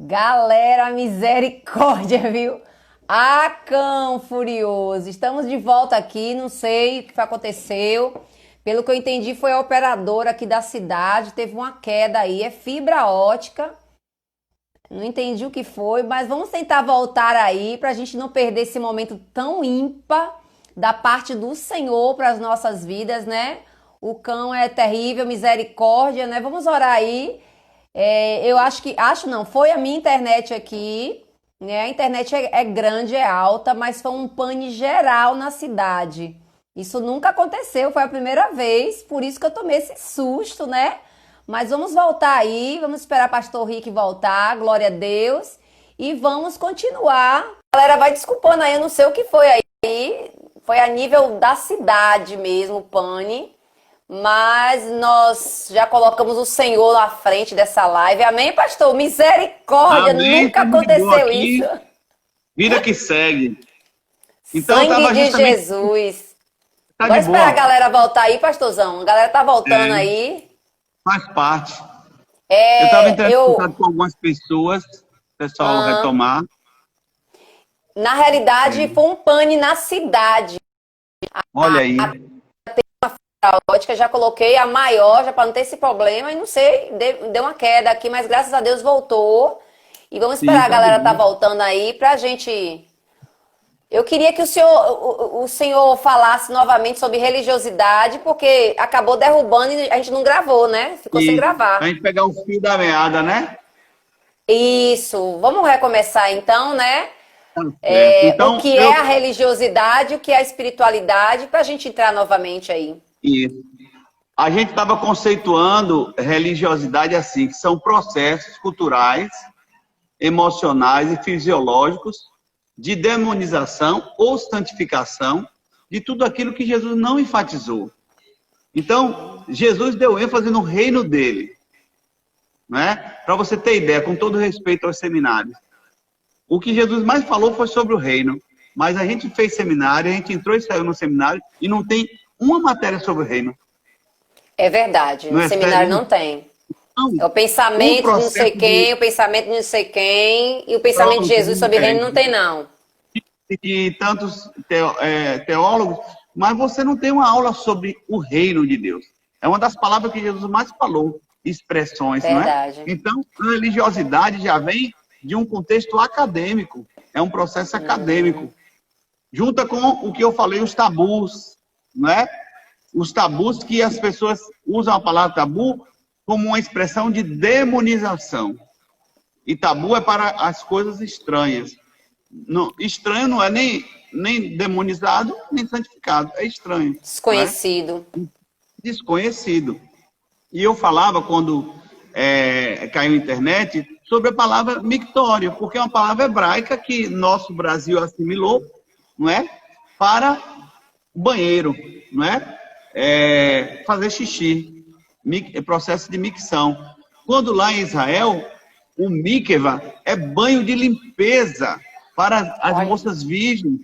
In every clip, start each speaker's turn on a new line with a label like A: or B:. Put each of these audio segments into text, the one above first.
A: Galera, misericórdia, viu? Ah, cão furioso. Estamos de volta aqui, não sei o que aconteceu. Pelo que eu entendi, foi a operadora aqui da cidade, teve uma queda aí, é fibra ótica. Não entendi o que foi, mas vamos tentar voltar aí para a gente não perder esse momento tão ímpar da parte do Senhor para as nossas vidas, né? O cão é terrível, misericórdia, né? Vamos orar aí. Eu acho não, foi a minha internet aqui, né? A internet é grande, é alta, mas foi um pane geral na cidade. Isso nunca aconteceu, foi a primeira vez, por isso que eu tomei esse susto, né? Mas vamos voltar aí, vamos esperar Pastor Rick voltar, glória a Deus, e vamos continuar. A galera vai desculpando aí, eu não sei o que foi aí, foi a nível da cidade mesmo, o pane. Mas nós já colocamos o Senhor na frente dessa live. Amém, pastor? Misericórdia,
B: Amém,
A: nunca
B: estamos de boa
A: aconteceu
B: aqui,
A: isso.
B: vida que segue. Então, eu
A: Sangue
B: estava
A: de
B: justamente,
A: Jesus.
B: tá
A: Bora
B: de
A: esperar a
B: boa,
A: galera voltar aí, pastorzão. A galera tá voltando
B: é,
A: aí.
B: faz parte. Eu estava
A: É,
B: entrando em
A: eu,
B: contato com algumas pessoas, pessoal
A: ah,
B: retomar.
A: na realidade,
B: É,
A: foi um pane na cidade.
B: olha aí,
A: A ótica já coloquei a maior, já para não ter esse problema, e não sei, deu uma queda aqui, mas graças a Deus voltou. E vamos
B: sim,
A: esperar a
B: tá de
A: galera tá
B: boa.
A: voltando aí pra gente. Eu queria que o senhor falasse novamente sobre religiosidade, porque acabou derrubando e a gente não gravou, né? Ficou sem
B: E a
A: gravar.
B: gente pegar o fio da meada, né?
A: Isso. Vamos recomeçar então, né?
B: Tá certo.
A: O
B: Então,
A: que é a religiosidade, o que é a espiritualidade, para a gente entrar novamente aí.
B: isso. A gente estava conceituando religiosidade assim, que são processos culturais, emocionais e fisiológicos de demonização ou santificação de tudo aquilo que Jesus não enfatizou. Então, Jesus deu ênfase no reino dele, né? Para você ter ideia, com todo respeito aos seminários, o que Jesus mais falou foi sobre o reino, mas a gente fez seminário, a gente entrou e saiu no seminário e não tem uma matéria sobre o reino.
A: É verdade,
B: Não
A: no
B: é sério?
A: seminário não tem.
B: Não.
A: É o
B: O
A: pensamento de não sei
B: processo
A: quem,
B: de...
A: o pensamento de não sei quem, e o pensamento de
B: Pronto,
A: Jesus
B: não
A: sobre reino
B: tem.
A: não tem, não.
B: De tantos teólogos, mas você não tem uma aula sobre o reino de Deus. É uma das palavras que Jesus mais falou, expressões, não é?
A: Verdade.
B: Então, a religiosidade já vem de um contexto acadêmico, é um processo acadêmico. Junta com o que eu falei, os tabus, não é? Os tabus que as pessoas usam a palavra tabu como uma expressão de demonização. E tabu é para as coisas estranhas. Não, estranho não é nem demonizado, nem santificado. É estranho, não é?
A: Desconhecido.
B: Desconhecido. E eu falava, quando caiu a internet, sobre a palavra mictório, porque é uma palavra hebraica que nosso Brasil assimilou, não é? Para banheiro, não é? Fazer xixi, processo de micção. Quando lá em Israel, o mikvah é banho de limpeza para as
A: Olha,
B: moças virgens.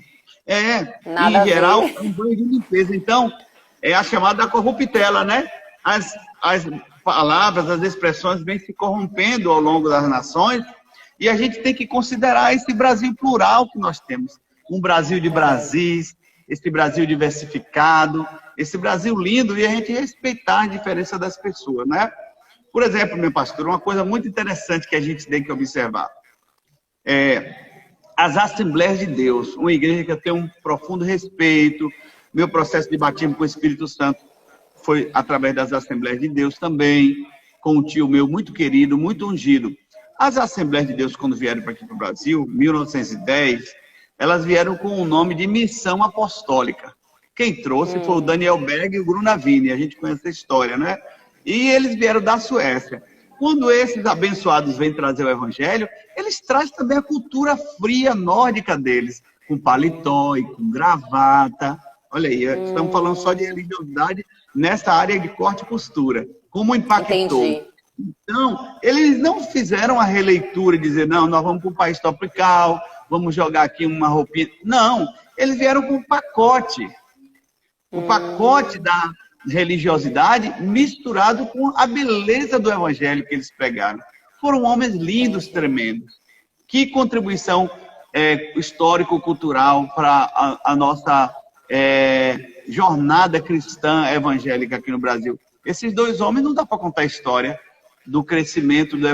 A: nada
B: Em
A: a
B: geral,
A: ver.
B: é um banho de limpeza. Então, é a chamada corruptela, né? As palavras, as expressões vêm se corrompendo ao longo das nações e a gente tem que considerar esse Brasil plural que nós temos. Um Brasil de Brasis, esse Brasil diversificado, esse Brasil lindo, e a gente respeitar a diferença das pessoas, né? Por exemplo, meu pastor, uma coisa muito interessante que a gente tem que observar. As Assembleias de Deus, uma igreja que eu tenho um profundo respeito, meu processo de batismo com o Espírito Santo foi através das Assembleias de Deus também, com um tio meu muito querido, muito ungido. As Assembleias de Deus, quando vieram para aqui para o Brasil, 1910, elas vieram com o nome de Missão Apostólica. Quem trouxe foi o Daniel Berg e o Grunavini, a gente conhece a história, né? E eles vieram da Suécia. Quando esses abençoados vêm trazer o evangelho, eles trazem também a cultura fria nórdica deles, com paletó e com gravata. Olha aí, estamos falando só de religiosidade nessa área de corte e costura. Como impactou?
A: Entendi.
B: Então, eles não fizeram a releitura e dizer, não, nós vamos para um país tropical, vamos jogar aqui uma roupinha. Não, eles vieram com um pacote. O pacote da religiosidade misturado com a beleza do evangelho que eles pregaram. foram homens lindos, tremendos. Que contribuição histórico-cultural para a nossa jornada cristã evangélica aqui no Brasil. Esses dois homens não dá para contar a história do crescimento da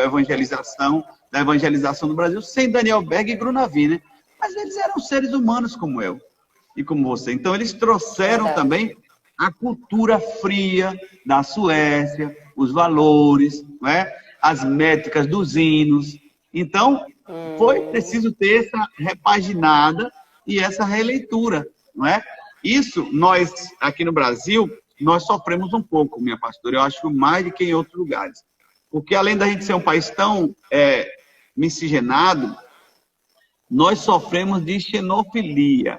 B: evangelização do Brasil sem Daniel Berg e Grunavi, né? Mas eles eram seres humanos como eu e como você. Então, eles trouxeram também a cultura fria da Suécia, os valores, não é? As métricas dos hinos. Então, foi preciso ter essa repaginada e essa releitura, não é? Isso, nós, aqui no Brasil, nós sofremos um pouco, minha pastora, eu acho mais do que em outros lugares. Porque além da gente ser um país tão miscigenado, nós sofremos de xenofilia.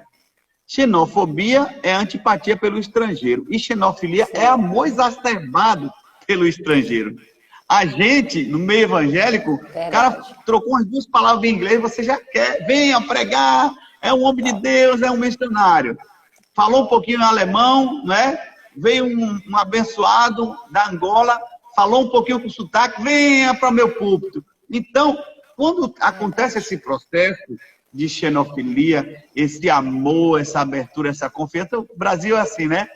B: Xenofobia é antipatia pelo estrangeiro. E xenofilia é amor exacerbado pelo estrangeiro. A gente, no meio evangélico, o cara trocou umas duas palavras em inglês, você já quer, venha pregar, é um homem de Deus, é um missionário. Falou um pouquinho em alemão, né? Veio um abençoado da Angola, falou um pouquinho com sotaque, venha para o meu púlpito. Então, quando acontece esse processo de xenofilia, esse amor, essa abertura, essa confiança, o Brasil é assim, né?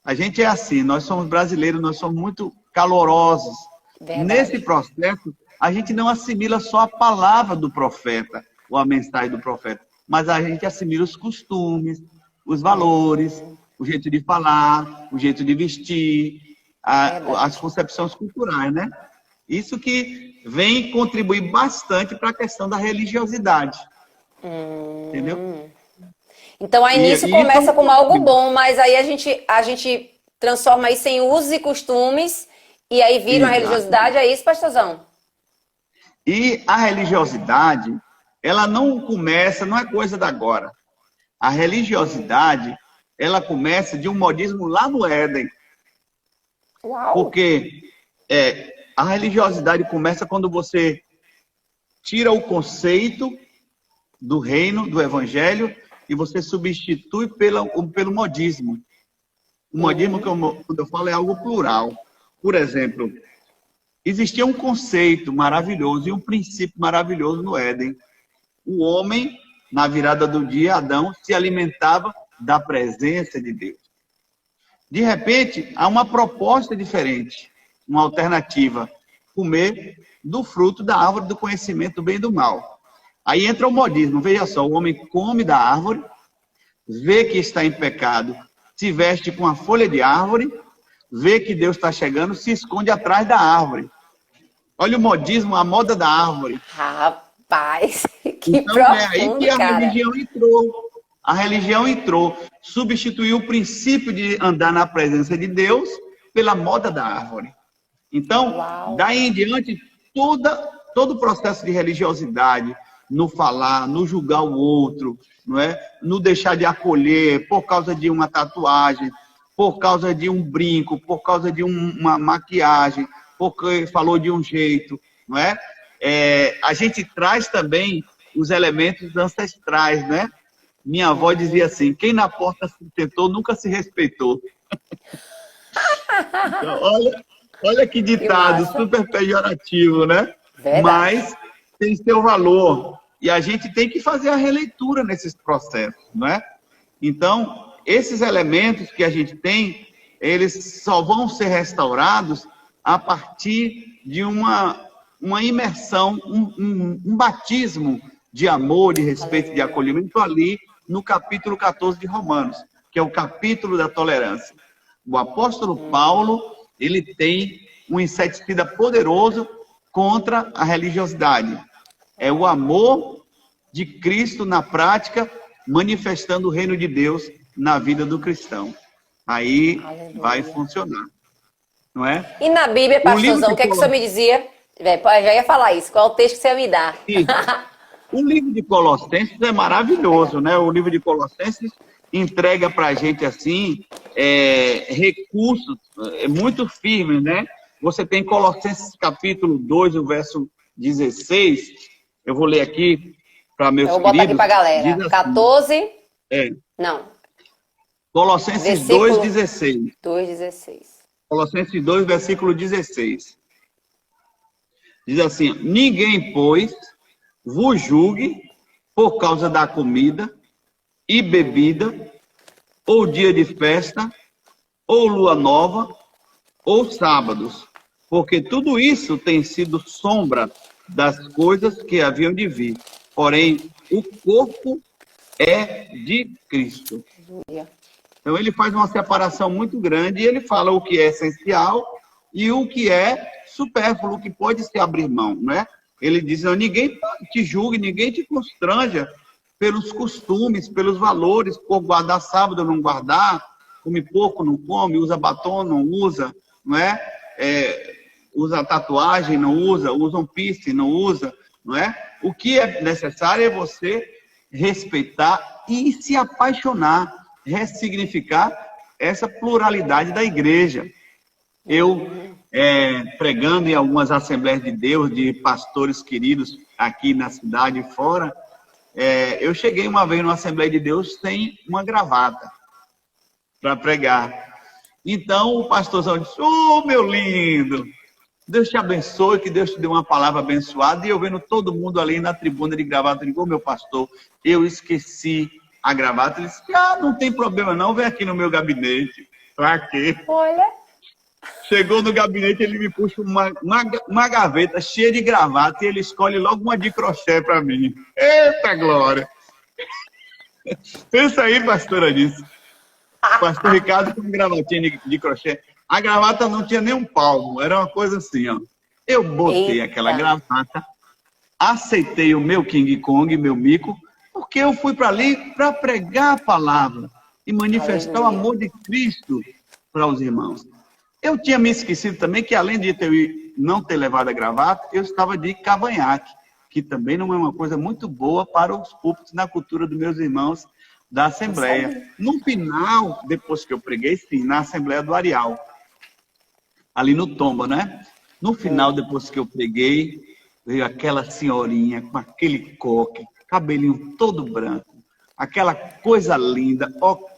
B: A gente é assim, nós somos brasileiros, nós somos muito calorosos. Verdade. Nesse processo, a gente não assimila só a palavra do profeta, ou a mensagem do profeta, mas a gente assimila os costumes, os valores, o jeito de falar, o jeito de vestir, as concepções culturais, né? Isso que vem contribuir bastante para a questão da religiosidade. Entendeu?
A: Então, aí nisso começa como algo bom, mas aí a gente transforma isso em usos e costumes e aí vira uma religiosidade, é isso, pastorzão?
B: E a religiosidade, ela não começa, não é coisa da agora. A religiosidade, ela começa de um modismo lá no Éden.
A: Uau.
B: Porque a religiosidade começa quando você tira o conceito do reino, do evangelho, e você substitui pelo modismo. O modismo, quando eu falo, é algo plural. Por exemplo, existia um conceito maravilhoso e um princípio maravilhoso no Éden. O homem, na virada do dia, Adão, se alimentava da presença de Deus. De repente, há uma proposta diferente, uma alternativa. Comer do fruto da árvore do conhecimento do bem e do mal. Aí entra o modismo. Veja só, o homem come da árvore, vê que está em pecado, se veste com a folha de árvore, vê que Deus está chegando, se esconde atrás da árvore. Olha o modismo, a moda da árvore.
A: Rapaz, que
B: então,
A: profundo,
B: é aí que a religião entrou. A religião entrou, substituiu o princípio de andar na presença de Deus pela moda da árvore. Então, daí em diante, todo o processo de religiosidade, no falar, no julgar o outro, não é? No deixar de acolher por causa de uma tatuagem, por causa de um brinco, por causa de uma maquiagem, porque falou de um jeito, não é? A gente traz também os elementos ancestrais, né? Minha avó dizia assim, quem na porta se tentou nunca se respeitou. Então, olha que ditado super pejorativo, né? Verdade. Mas tem seu valor. E a gente tem que fazer a releitura nesses processos, não é? Então, esses elementos que a gente tem, eles só vão ser restaurados a partir de uma imersão, um batismo de amor, de respeito, de acolhimento ali no capítulo 14 de Romanos, que é o capítulo da tolerância. O apóstolo Paulo, ele tem um inseticida poderoso contra a religiosidade. É o amor de Cristo na prática, manifestando o reino de Deus na vida do cristão. Aí vai funcionar. Não é?
A: E na Bíblia, pastorzão, o que é que o senhor me dizia? Já ia falar isso. Qual é o texto que você ia me dar?
B: O livro de Colossenses é maravilhoso, né? O livro de Colossenses entrega para a gente, assim, recursos muito firmes, né? Você tem Colossenses capítulo 2, o verso 16. Eu vou ler aqui para meus queridos. Eu vou botar aqui para a galera. Assim,
A: 14? Não.
B: Colossenses 2, 16.
A: 2, 16.
B: Colossenses 2, versículo 16. Diz assim: ninguém, pois, vos julgue por causa da comida e bebida, ou dia de festa, ou lua nova, ou sábados, porque tudo isso tem sido sombra das coisas que haviam de vir. Porém, o corpo é de Cristo. Então, ele faz uma separação muito grande e ele fala o que é essencial e o que é supérfluo, o que pode se abrir mão, né? Ele diz: não, ninguém te julgue, ninguém te constranja pelos costumes, pelos valores, por guardar sábado, não guardar, come pouco, não come, usa batom, não usa, não é? Usa tatuagem, não usa, usa um piercing, não usa, não é? O que é necessário é você respeitar e se apaixonar, ressignificar essa pluralidade da igreja. Eu, pregando em algumas Assembleias de Deus, de pastores queridos aqui na cidade e fora, eu cheguei uma vez numa Assembleia de Deus sem uma gravata para pregar. Então o pastorzão disse: ô, meu lindo, Deus te abençoe, que Deus te dê uma palavra abençoada. E eu vendo todo mundo ali na tribuna de gravata, eu digo: ô, meu pastor, eu esqueci a gravata. Ele disse: não tem problema não, vem aqui no meu gabinete. Pra quê?
A: Olha.
B: Chegou no gabinete, ele me puxa uma gaveta cheia de gravata e ele escolhe logo uma de crochê para mim. Eita glória! Pensa aí, pastora, disse. Pastor Ricardo com uma gravatinha de crochê. A gravata não tinha nem um palmo, era uma coisa assim, ó. Eu botei aquela gravata, aceitei o meu King Kong, meu mico, porque eu fui para ali para pregar a palavra e manifestar o amor de Cristo para os irmãos. Eu tinha me esquecido também que, além de não ter levado a gravata, eu estava de cavanhaque, que também não é uma coisa muito boa para os púlpitos na cultura dos meus irmãos da Assembleia. No final, depois que eu preguei, sim, na Assembleia do Areal, ali no Tomba, né? No final, depois que eu preguei, veio aquela senhorinha com aquele coque, cabelinho todo branco, aquela coisa linda, óculos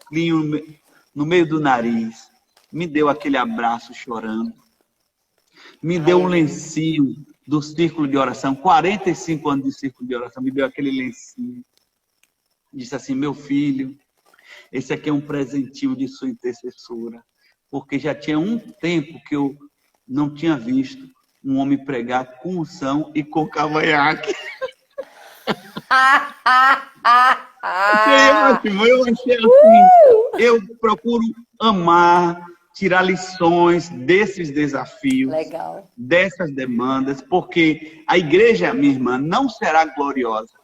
B: no meio do nariz. Me deu aquele abraço chorando. Me deu um lencinho do círculo de oração. 45 anos de círculo de oração. Me deu aquele lencinho. Disse assim: meu filho, esse aqui é um presentinho de sua intercessora. Porque já tinha um tempo que eu não tinha visto um homem pregar com unção e com cavanhaque. Eu achei assim. Eu procuro amar, tirar lições desses desafios, dessas demandas, porque a igreja, minha irmã, não será gloriosa.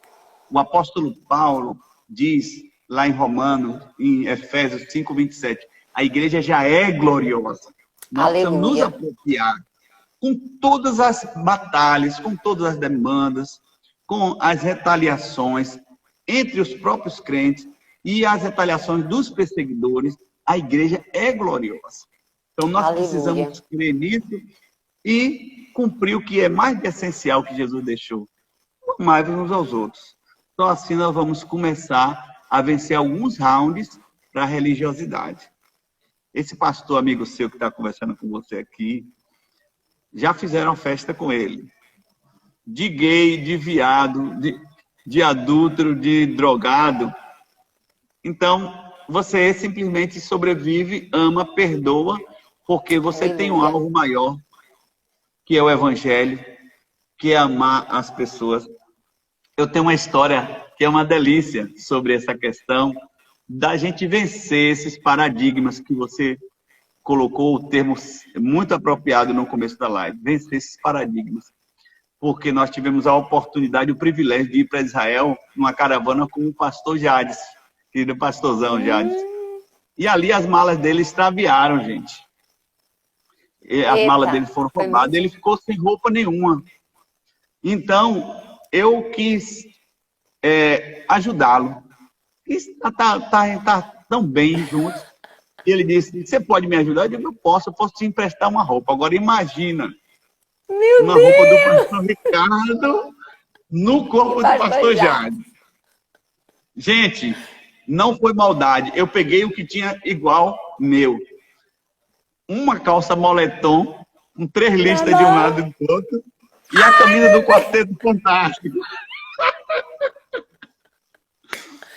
B: O apóstolo Paulo diz lá em Romanos, em Efésios 5:27, a igreja já é gloriosa. Nós precisamos nos apropriar com todas as batalhas, com todas as demandas, com as retaliações entre os próprios crentes e as retaliações dos perseguidores. A igreja é gloriosa. Então, nós precisamos crer nisso e cumprir o que é mais essencial que Jesus deixou: amar uns aos outros. Só assim nós vamos começar a vencer alguns rounds para a religiosidade. Esse pastor amigo seu que está conversando com você aqui, já fizeram festa com ele. De gay, de viado, de adúltero, de drogado. Então, você simplesmente sobrevive, ama, perdoa, porque você tem um alvo maior, que é o Evangelho, que é amar as pessoas. Eu tenho uma história que é uma delícia sobre essa questão da gente vencer esses paradigmas que você colocou o termo muito apropriado no começo da live. Vencer esses paradigmas. Porque nós tivemos a oportunidade, o privilégio de ir para Israel numa caravana com o pastor Jades, querido pastorzão Jades. E ali as malas dele extraviaram, gente. As malas dele foram roubadas, ele ficou sem roupa nenhuma. Então, eu quis ajudá-lo. Está tão bem juntos. E ele disse: você pode me ajudar? Eu disse: eu posso te emprestar uma roupa. Agora imagina, uma roupa do pastor Ricardo no corpo do pastor Jade. Gente, não foi maldade. Eu peguei o que tinha igual meu. Uma calça moletom, com 3 listas de um lado e do outro, e a camisa do Quarteto Fantástico.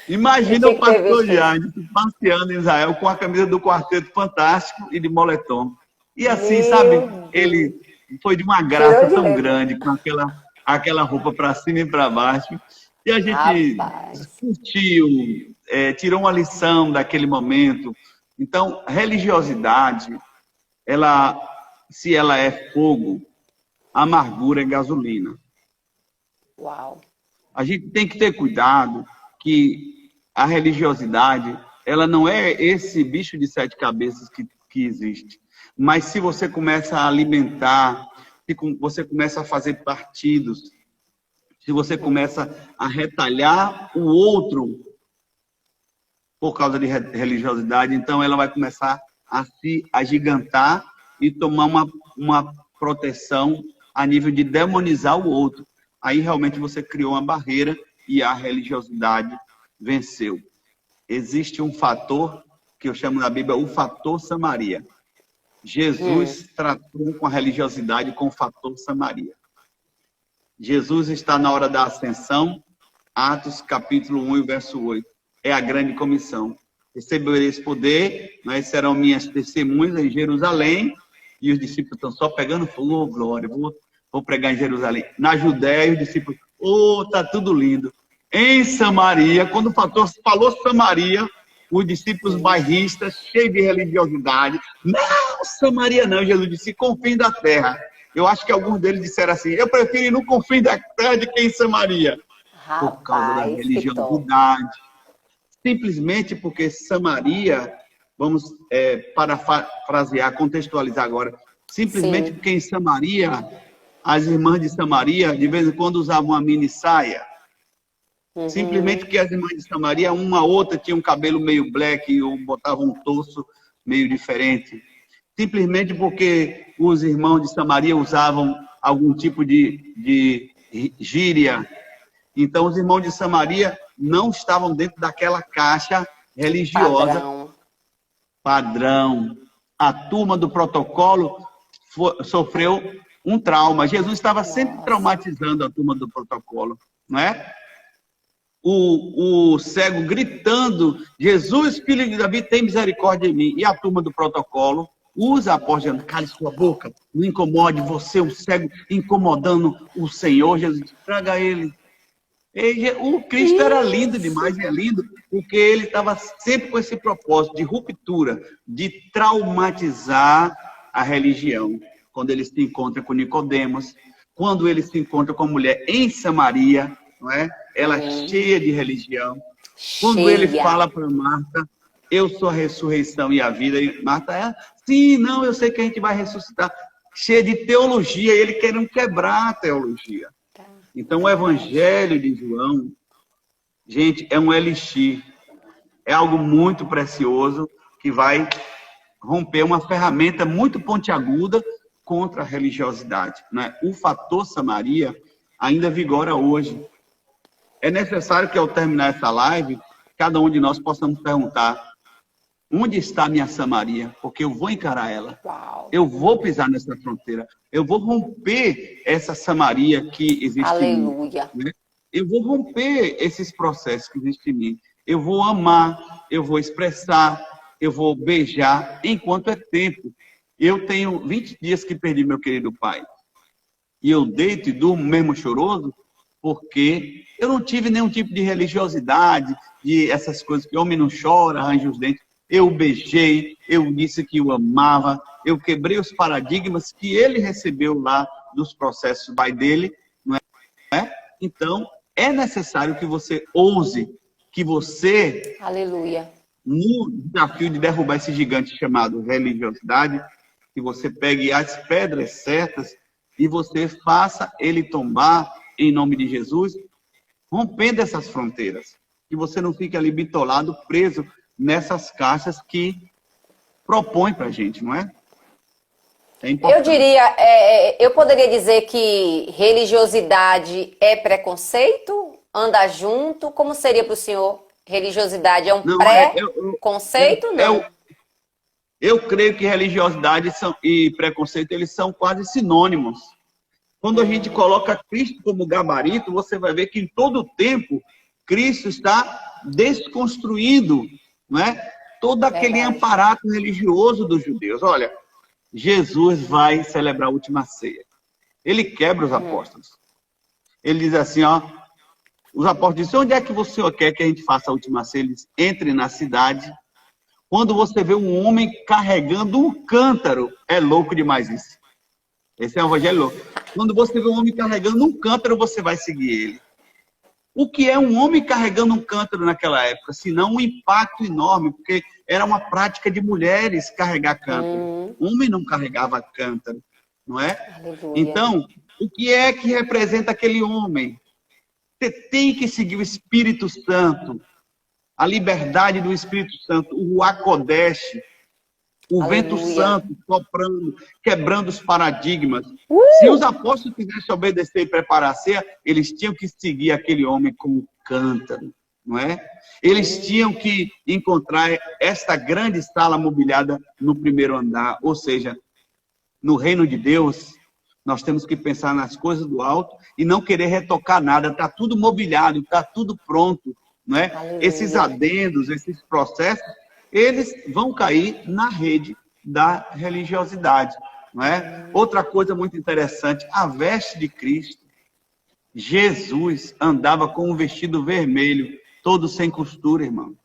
B: Imagina o pastor Gianni passeando em Israel com a camisa do Quarteto Fantástico e de moletom. E assim, sabe, ele foi de uma graça tão grande, com aquela roupa para cima e para baixo. E a gente curtiu, tirou uma lição daquele momento. Então, religiosidade, se ela é fogo, amargura é gasolina.
A: Uau!
B: A gente tem que ter cuidado que a religiosidade, ela não é esse bicho de 7 cabeças que existe. Mas se você começa a alimentar, se você começa a fazer partidos, se você começa a retalhar o outro por causa de religiosidade, então ela vai começar a se agigantar e tomar uma proteção a nível de demonizar o outro. Aí realmente você criou uma barreira e a religiosidade venceu. Existe um fator que eu chamo na Bíblia o fator Samaria. Jesus tratou com a religiosidade com o fator Samaria. Jesus está na hora da ascensão, Atos capítulo 1 e verso 8. É a grande comissão. Recebereis poder, mas serão minhas testemunhas em Jerusalém. E os discípulos estão só pegando fogo, oh, glória, vou pregar em Jerusalém. Na Judéia, os discípulos, tá tudo lindo. Em Samaria, quando o pastor falou Samaria, os discípulos bairristas, cheios de religiosidade, não, Samaria não, Jesus disse, confim da terra. Eu acho que alguns deles disseram assim, eu prefiro ir no confim da terra de que em Samaria.
A: Rapaz,
B: por causa da religiosidade. Simplesmente porque Samaria, vamos parafrasear, contextualizar agora, simplesmente porque em Samaria, as irmãs de Samaria, de vez em quando usavam uma mini saia. Simplesmente porque as irmãs de Samaria, uma outra tinha um cabelo meio black ou botava um torso meio diferente. Simplesmente porque os irmãos de Samaria usavam algum tipo de gíria. Então, os irmãos de Samaria não estavam dentro daquela caixa religiosa padrão. A turma do protocolo sofreu um trauma. Jesus estava sempre traumatizando a turma do protocolo, não é? O cego gritando, Jesus, filho de Davi, tem misericórdia de mim. E a turma do protocolo usa a porta dizendo, cale sua boca, não incomode você, o cego, incomodando o Senhor. Jesus, traga ele. O Cristo era lindo demais, é lindo, porque ele estava sempre com esse propósito de ruptura, de traumatizar a religião. Quando ele se encontra com Nicodemos, quando ele se encontra com a mulher em Samaria, não é? Ela cheia de religião. Quando ele fala para Marta, eu sou a ressurreição e a vida, e Marta sim, não, eu sei que a gente vai ressuscitar. Cheia de teologia, e ele querendo quebrar a teologia. Então, o Evangelho de João, gente, é um elixir. É algo muito precioso que vai romper uma ferramenta muito pontiaguda contra a religiosidade, né? O fator Samaria ainda vigora hoje. É necessário que, ao terminar essa live, cada um de nós possamos perguntar, onde está a minha Samaria? Porque eu vou encarar ela. Eu vou pisar nessa fronteira. Eu vou romper essa Samaria que existe em mim. Né? Eu vou romper esses processos que existem em mim. Eu vou amar, eu vou expressar, eu vou beijar, enquanto é tempo. Eu tenho 20 dias que perdi meu querido pai. E eu deito e durmo mesmo choroso, porque eu não tive nenhum tipo de religiosidade, de essas coisas que homem não chora, arranja os dentes. Eu beijei, eu disse que o amava, eu quebrei os paradigmas que ele recebeu lá dos processos do pai dele, não é? Então, é necessário que você ouse, que você, no desafio de derrubar esse gigante chamado religiosidade, que você pegue as pedras certas e você faça ele tombar em nome de Jesus, rompendo essas fronteiras. Que você não fique ali bitolado, preso nessas caixas que propõe para a gente, não é?
A: Eu diria, eu poderia dizer que religiosidade é preconceito? Anda junto? Como seria para o senhor? Religiosidade é um pré-conceito? Não.
B: Eu creio que religiosidade e preconceito, eles são quase sinônimos. Quando a gente coloca Cristo como gabarito, você vai ver que em todo tempo Cristo está desconstruindo, não é? Todo aquele aparato religioso dos judeus. Olha, Jesus vai celebrar a última ceia. Ele quebra os apóstolos. Ele diz assim, ó, os apóstolos dizem, onde é que você quer que a gente faça a última ceia? Eles entre na cidade. Quando você vê um homem carregando um cântaro, é louco demais isso. Esse é um evangelho louco. Quando você vê um homem carregando um cântaro, você vai seguir ele. O que é um homem carregando um cântaro naquela época? Senão um impacto enorme, porque era uma prática de mulheres carregar cântaro. Homem não carregava cântaro, não é?
A: Aleluia.
B: Então, o que é que representa aquele homem? Você tem que seguir o Espírito Santo, a liberdade do Espírito Santo, o Ruach Kodesh, o vento santo soprando, quebrando os paradigmas. Se os apóstolos quisessem obedecer e preparar a ceia, eles tinham que seguir aquele homem com o cântaro, não é? Eles tinham que encontrar esta grande sala mobiliada no primeiro andar, ou seja, no reino de Deus, nós temos que pensar nas coisas do alto e não querer retocar nada. Está tudo mobiliado, está tudo pronto, não é? Esses adendos, esses processos, eles vão cair na rede da religiosidade, não é? Outra coisa muito interessante, a veste de Cristo. Jesus andava com um vestido vermelho, todo sem costura, irmão.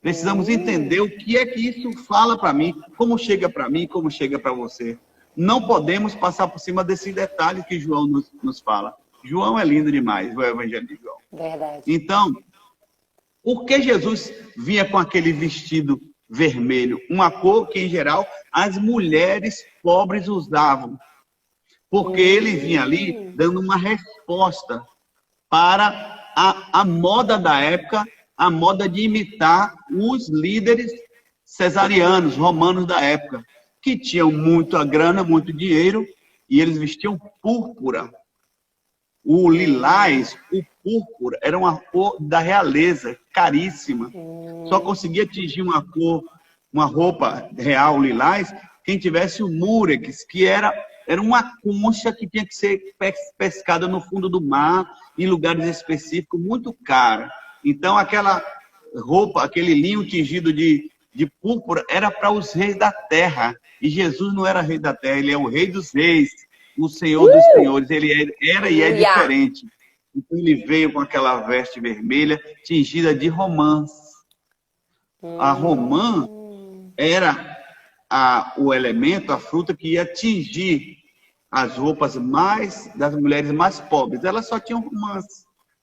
B: Precisamos entender o que é que isso fala para mim, como chega para você. Não podemos passar por cima desses detalhes que João nos fala. João é lindo demais, o Evangelho de João.
A: Verdade.
B: Então, por que Jesus vinha com aquele vestido vermelho? Uma cor que, em geral, as mulheres pobres usavam. Porque ele vinha ali dando uma resposta para a moda da época, a moda de imitar os líderes cesarianos, romanos da época, que tinham muita grana, muito dinheiro, e eles vestiam púrpura. O lilás, o púrpura, era uma cor da realeza, caríssima. Só conseguia atingir uma cor, uma roupa real lilás, quem tivesse o múrex, que era uma concha que tinha que ser pescada no fundo do mar, em lugares específicos, muito cara. Então, aquela roupa, aquele linho tingido de púrpura, era para os reis da terra. E Jesus não era rei da terra, ele é o rei dos reis, o Senhor dos senhores. Ele era e é diferente. Então, ele veio com aquela veste vermelha, tingida de romãs. A romã era o elemento, a fruta que ia tingir as roupas das mulheres mais pobres. Elas só tinham romãs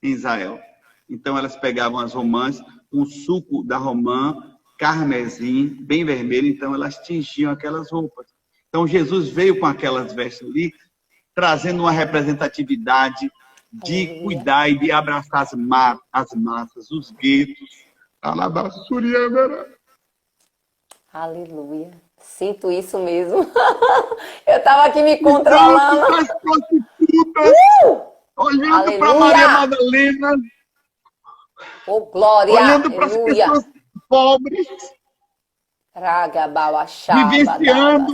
B: em Israel. Então, elas pegavam as romãs, o suco da romã, carmesim, bem vermelho, então elas tingiam aquelas roupas. Então, Jesus veio com aquelas vestes ali, trazendo uma representatividade de cuidar e de abraçar as massas, os guetos.
A: Aleluia. Sinto isso mesmo. Eu estava aqui me controlando.
B: As prostitutas, olhando para Maria Madalena,
A: glória,
B: olhando para as pessoas pobres, vivenciando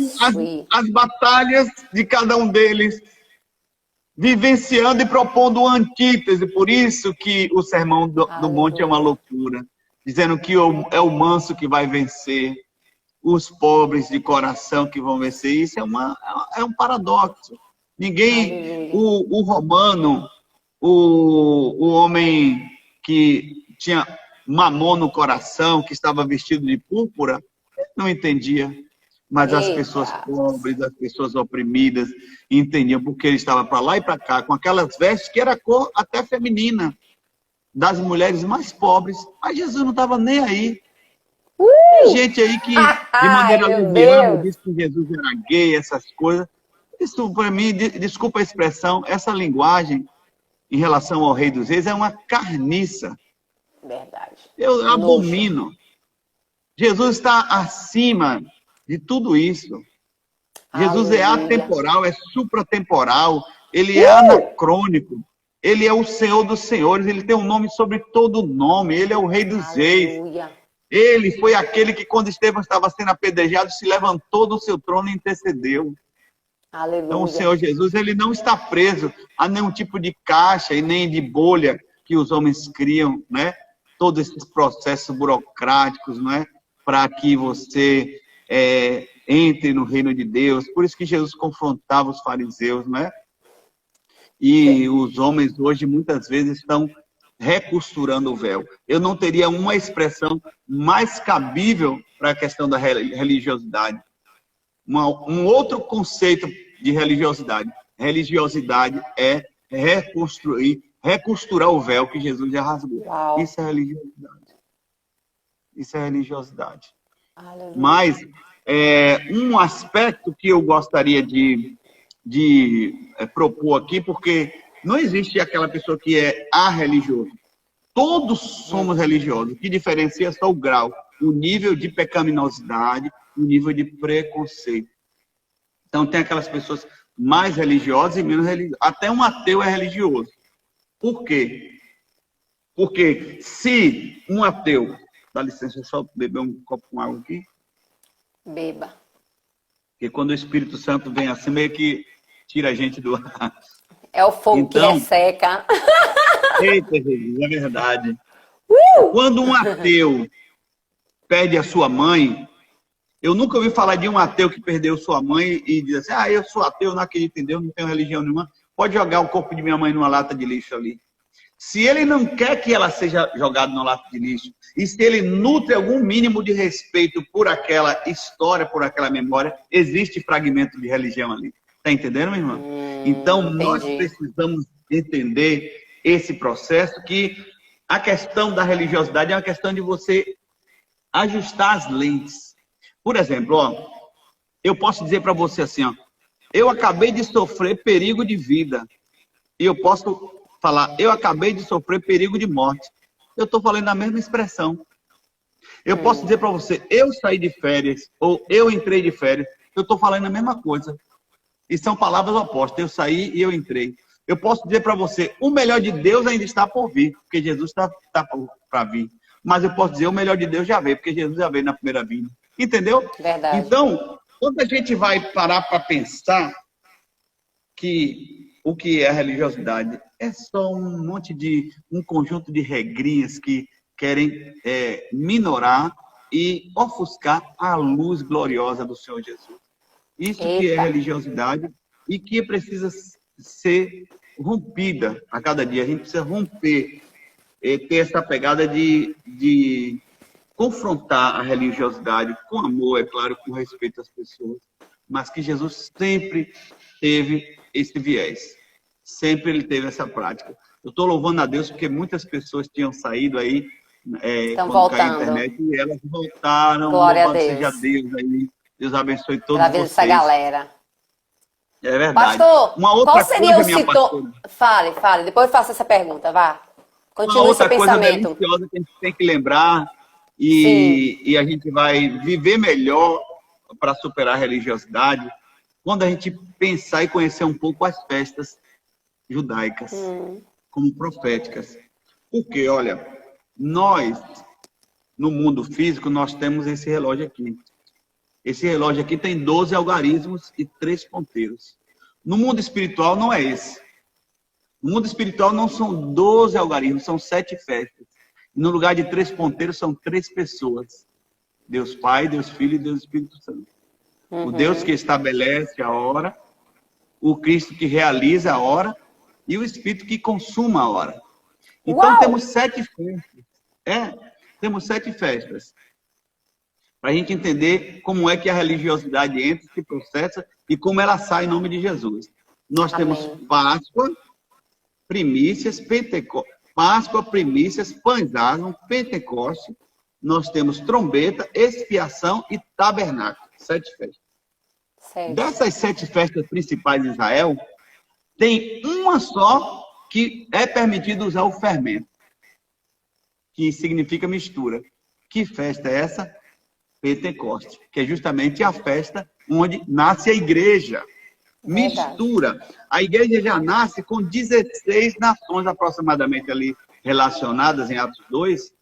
B: as batalhas de cada um deles, vivenciando e propondo uma antítese. Por isso que o Sermão do Monte é uma loucura, dizendo que é o manso que vai vencer, os pobres de coração que vão vencer. Isso é um paradoxo. Ninguém, o romano, o homem que tinha mamon no coração, que estava vestido de púrpura, não entendia. Mas as pessoas pobres, as pessoas oprimidas, entendiam, porque ele estava para lá e para cá, com aquelas vestes que era cor até feminina, das mulheres mais pobres. Mas Jesus não estava nem aí. Tem gente aí que, de maneira leviana, diz que Jesus era gay, essas coisas. Isso, para mim, desculpa a expressão, essa linguagem, em relação ao Rei dos Reis, é uma carniça.
A: Verdade.
B: Eu abomino. Jesus está acima de tudo isso. Jesus é atemporal, é supratemporal, ele é anacrônico, ele é o Senhor dos senhores, ele tem um nome sobre todo nome, ele é o Rei dos reis. Ele foi aquele que, quando Estevão estava sendo apedrejado, se levantou do seu trono e intercedeu. Então, o
A: Aleluia.
B: Senhor Jesus, ele não está preso a nenhum tipo de caixa e nem de bolha que os homens criam, né? Todos esses processos burocráticos, não é? Para que você entre no reino de Deus. Por isso que Jesus confrontava os fariseus, não é? E os homens hoje, muitas vezes, estão recosturando o véu. Eu não teria uma expressão mais cabível para a questão da religiosidade. Um outro conceito de religiosidade. Religiosidade é recosturar o véu que Jesus já rasgou.
A: Uau.
B: Isso é religiosidade. Isso é religiosidade.
A: Aleluia.
B: Mas um aspecto que eu gostaria de propor aqui, porque não existe aquela pessoa que é arreligioso. Todos somos religiosos. O que diferencia é só o grau, o nível de pecaminosidade, o nível de preconceito. Então, tem aquelas pessoas mais religiosas e menos religiosas. Até um ateu é religioso. Por quê? Porque se um ateu... Dá licença, só beber um copo com água aqui.
A: Beba.
B: Porque quando o Espírito Santo vem assim, meio que tira a gente do ar.
A: É o fogo
B: Então,
A: que resseca.
B: Eita, Jesus, é verdade. Quando um ateu perde a sua mãe, eu nunca ouvi falar de um ateu que perdeu sua mãe e diz assim, eu sou ateu, não acredito em Deus, não tenho religião nenhuma. Pode jogar o corpo de minha mãe numa lata de lixo ali. Se ele não quer que ela seja jogada numa lata de lixo, e se ele nutre algum mínimo de respeito por aquela história, por aquela memória, existe fragmento de religião ali. Está entendendo, minha irmã? Então, nós precisamos entender esse processo, que a questão da religiosidade é uma questão de você ajustar as lentes. Por exemplo, eu posso dizer para você assim, eu acabei de sofrer perigo de vida. E eu posso falar, eu acabei de sofrer perigo de morte. Eu estou falando a mesma expressão. Eu posso dizer para você, eu saí de férias, ou eu entrei de férias. Eu estou falando a mesma coisa. E são palavras opostas. Eu saí e eu entrei. Eu posso dizer para você, o melhor de Deus ainda está por vir, porque Jesus está para vir. Mas eu posso dizer, o melhor de Deus já veio, porque Jesus já veio na primeira vinda. Entendeu?
A: Verdade.
B: Então, quando a gente vai parar para pensar que o que é a religiosidade é só um conjunto de regrinhas que querem minorar e ofuscar a luz gloriosa do Senhor Jesus. Isso que é religiosidade e que precisa ser rompida a cada dia. A gente precisa romper, ter essa pegada de confrontar a religiosidade com amor, é claro, com respeito às pessoas, mas que Jesus sempre teve esse viés. Sempre ele teve essa prática. Eu estou louvando a Deus porque muitas pessoas tinham saído aí quando caiu a internet e elas voltaram.
A: Glória
B: Louvado
A: a Deus.
B: seja Deus aí. Deus abençoe todos
A: Pra ver
B: vocês.
A: essa galera.
B: É verdade.
A: Pastor,
B: uma outra
A: qual seria
B: coisa,
A: o sintoma? Fale. Depois eu faço essa pergunta, vá. Continue seu pensamento.
B: Uma outra coisa deliciosa que a gente tem que lembrar e a gente vai viver melhor para superar a religiosidade quando a gente pensar e conhecer um pouco as festas judaicas como proféticas. Porque, olha, nós, no mundo físico, nós temos esse relógio aqui. Esse relógio aqui tem 12 algarismos e 3 ponteiros. No mundo espiritual não é esse. No mundo espiritual não são 12 algarismos, são 7 festas. E no lugar de 3 ponteiros são 3 pessoas. Deus Pai, Deus Filho e Deus Espírito Santo. O Deus que estabelece a hora, o Cristo que realiza a hora e o Espírito que consuma a hora. Então temos 7 festas. Temos 7 festas. Para a gente entender como é que a religiosidade entra, se processa e como ela sai em nome de Jesus. Nós temos Páscoa, primícias, Pentecostes. Páscoa, primícias, pães asmos, Pentecoste. Nós temos trombeta, expiação e tabernáculo. 7 festas. Dessas 7 festas principais de Israel, tem uma só que é permitido usar o fermento, que significa mistura. Que festa é essa? Pentecoste, que é justamente a festa onde nasce a igreja. Mistura. A igreja já nasce com 16 nações aproximadamente ali relacionadas em Atos 2.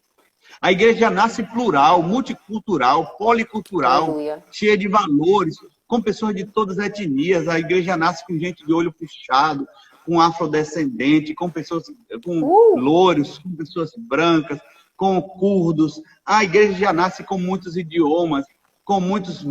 B: A igreja já nasce plural, multicultural, policultural, cheia de valores. com pessoas de todas as etnias. A igreja nasce com gente de olho puxado, com afrodescendente, com pessoas com louros, com pessoas brancas, com curdos. A igreja já nasce com muitos idiomas, com muitas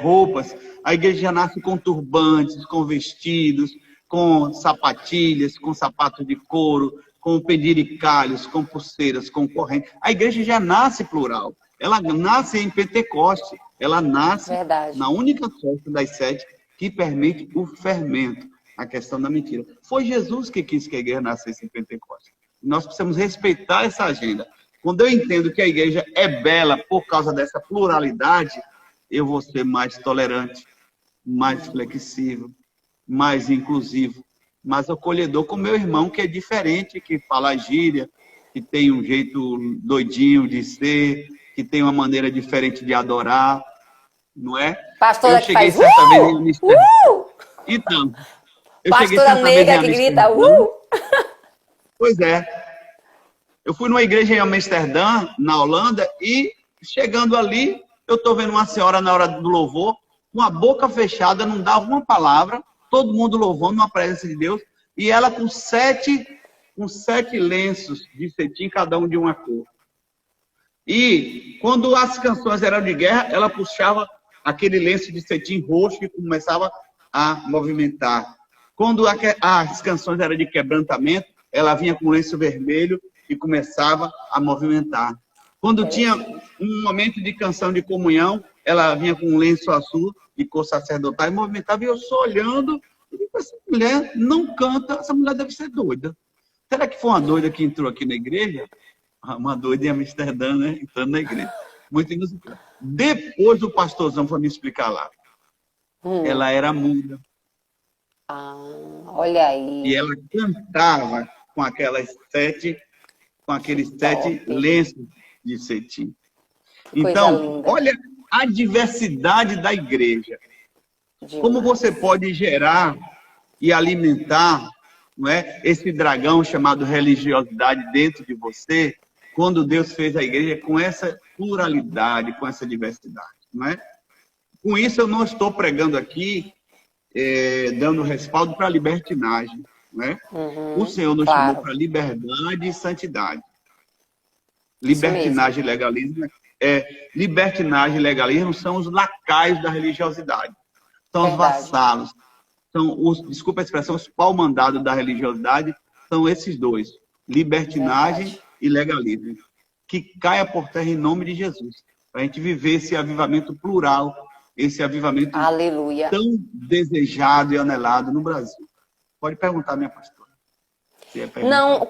B: roupas. A igreja já nasce com turbantes, com vestidos, com sapatilhas, com sapatos de couro, com penduricalhos, com pulseiras, com correntes. A igreja já nasce plural. Ela nasce em Pentecoste. Ela nasce na única festa das 7 que permite o fermento, a questão da mentira. Foi Jesus que quis que a igreja nascesse em Pentecoste. Nós precisamos respeitar essa agenda. Quando eu entendo que a igreja é bela por causa dessa pluralidade, eu vou ser mais tolerante, mais flexível, mais inclusivo, mais acolhedor com meu irmão, que é diferente, que fala gíria, que tem um jeito doidinho de ser, que tem uma maneira diferente de adorar, não é?
A: Pastora
B: eu cheguei certa vez em Amsterdã. Então, eu cheguei
A: pastora
B: certa vez em
A: negra que grita,
B: Pois é. Eu fui numa igreja em Amsterdã, na Holanda, e chegando ali, eu estou vendo uma senhora na hora do louvor, com a boca fechada, não dava uma palavra, todo mundo louvando na presença de Deus, e ela com sete lenços de cetim, cada um de uma cor. E quando as canções eram de guerra, ela puxava aquele lenço de cetim roxo e começava a movimentar. Quando as canções eram de quebrantamento, ela vinha com o lenço vermelho e começava a movimentar. Quando tinha um momento de canção de comunhão, ela vinha com um lenço azul e cor sacerdotal e movimentava. E eu só olhando, e digo, essa mulher não canta, essa mulher deve ser doida. Será que foi uma doida que entrou aqui na igreja? Uma doida em Amsterdã, né? Entrando na igreja. Muito inusitado. Depois o pastorzão foi me explicar lá. Ela era muda.
A: Olha aí.
B: E ela cantava com aqueles sete lenços de cetim. Então, olha a diversidade da igreja. Como você pode gerar e alimentar, não é, esse dragão chamado religiosidade dentro de você, quando Deus fez a igreja com essa pluralidade, com essa diversidade, não é? Com isso, eu não estou pregando aqui, dando respaldo para a libertinagem, não é? O Senhor nos chamou para liberdade e santidade. Libertinagem e legalismo libertinagem e legalismo são os lacaios da religiosidade. São os vassalos. São desculpa a expressão, os pau-mandados da religiosidade são esses dois. Libertinagem e legalismo. Que caia por terra em nome de Jesus. Para a gente viver esse avivamento plural, esse avivamento tão desejado e anelado no Brasil. Pode perguntar, minha pastora.
A: Não,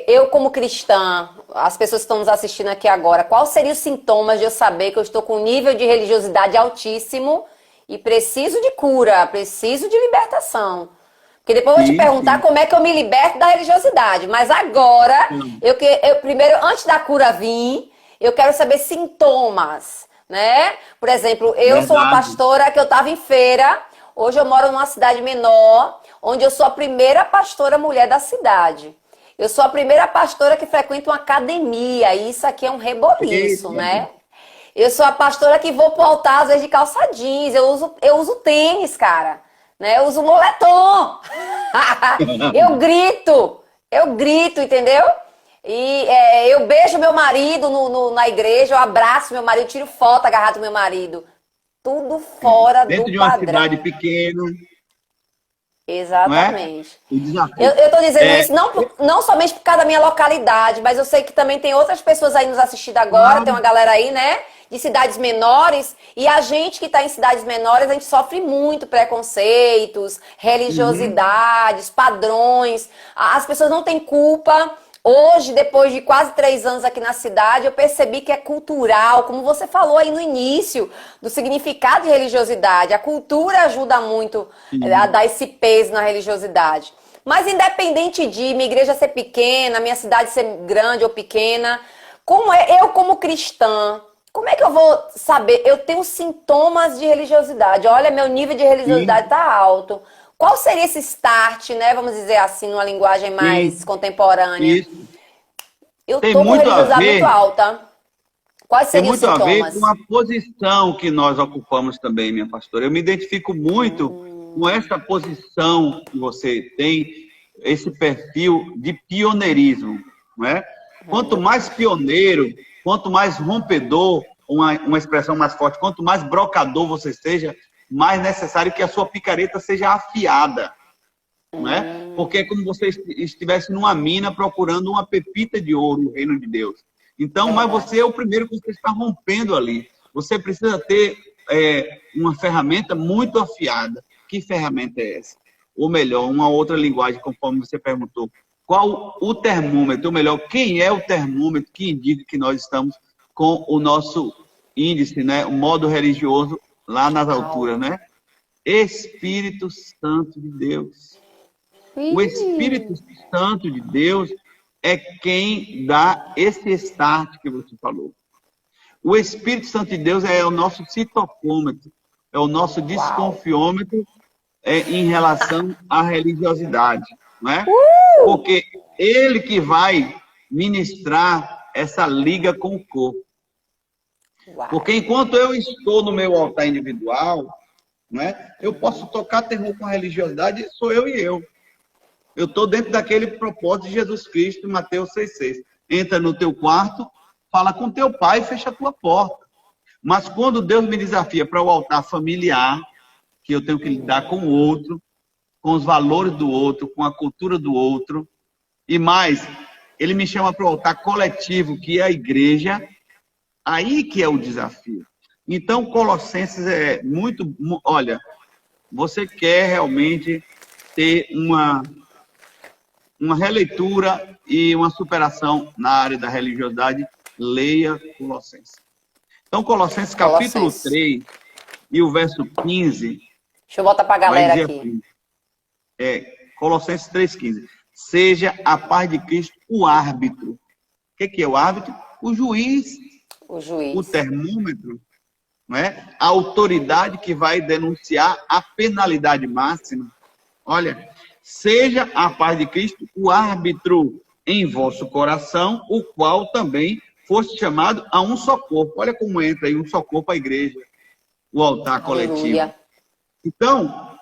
A: eu como cristã, as pessoas que estão nos assistindo aqui agora, qual seria os sintomas de eu saber que eu estou com um nível de religiosidade altíssimo e preciso de cura, preciso de libertação? Porque depois eu vou te perguntar como é que eu me liberto da religiosidade. Mas agora, eu primeiro, antes da cura vir, eu quero saber sintomas, né? Por exemplo, eu sou uma pastora que eu estava em feira, hoje eu moro numa cidade menor, onde eu sou a primeira pastora mulher da cidade. Eu sou a primeira pastora que frequenta uma academia, e isso aqui é um reboliço, né? Eu sou a pastora que vou pro altar, às vezes, de calça jeans, eu uso tênis, cara. Né? Eu uso moletom. Eu grito, entendeu? E eu beijo meu marido na igreja, eu abraço meu marido, tiro foto agarrado com meu marido. Tudo fora do padrão.
B: Dentro de uma cidade pequena.
A: Exatamente. Eu tô dizendo isso não somente por causa da minha localidade, mas eu sei que também tem outras pessoas aí nos assistindo agora, tem uma galera aí, né? De cidades menores, e a gente que está em cidades menores, a gente sofre muito preconceitos, religiosidades, padrões. As pessoas não têm culpa. Hoje, depois de quase 3 anos aqui na cidade, eu percebi que é cultural, como você falou aí no início, do significado de religiosidade. A cultura ajuda muito a dar esse peso na religiosidade. Mas independente de minha igreja ser pequena, minha cidade ser grande ou pequena, eu como cristã, como é que eu vou saber? Eu tenho sintomas de religiosidade. Olha, meu nível de religiosidade está alto. Qual seria esse start, né? Vamos dizer assim, numa linguagem mais contemporânea. Eu estou com religiosidade muito alta. Quais
B: Tem
A: seriam os
B: muito a ver
A: sintomas?
B: com a posição que nós ocupamos também, minha pastora. Eu me identifico muito com essa posição que você tem, esse perfil de pioneirismo, não é? Quanto mais pioneiro, quanto mais rompedor, uma expressão mais forte, quanto mais brocador você seja, mais necessário que a sua picareta seja afiada, não é? Porque é como você estivesse numa mina procurando uma pepita de ouro no reino de Deus. Então, mas você é o primeiro que você está rompendo ali. Você precisa ter uma ferramenta muito afiada. Que ferramenta é essa? Ou melhor, uma outra linguagem, conforme você perguntou. Qual o termômetro? Ou melhor, quem é o termômetro que indica que nós estamos com o nosso índice, né? O modo religioso lá nas alturas, né? Espírito Santo de Deus. O Espírito Santo de Deus é quem dá esse start que você falou. O Espírito Santo de Deus é o nosso citocômetro, é o nosso desconfiômetro em relação à religiosidade, não é? Porque ele que vai ministrar essa liga com o corpo. Porque enquanto eu estou no meu altar individual, não é? Eu posso tocar terror com a religiosidade, sou eu e eu. Eu estou dentro daquele propósito de Jesus Cristo, Mateus 6,6. Entra no teu quarto, fala com teu pai e fecha a tua porta. Mas quando Deus me desafia para o altar familiar, que eu tenho que lidar com o outro, com os valores do outro, com a cultura do outro, e mais, ele me chama para o altar coletivo, que é a igreja, aí que é o desafio. Então, Colossenses é muito... Olha, você quer realmente ter uma releitura e uma superação na área da religiosidade, leia Colossenses. Então, Colossenses capítulo 3 e o verso 15...
A: Deixa eu botar para a galera aqui.
B: Assim, Colossenses 3,15. Seja a paz de Cristo o árbitro. O que é o árbitro? O juiz.
A: O juiz.
B: O termômetro. Não é? A autoridade que vai denunciar a penalidade máxima. Olha, seja a paz de Cristo o árbitro em vosso coração, o qual também foste chamado a um só corpo. Olha como entra aí um só corpo a igreja, o altar coletivo.
A: Aleluia.
B: Então,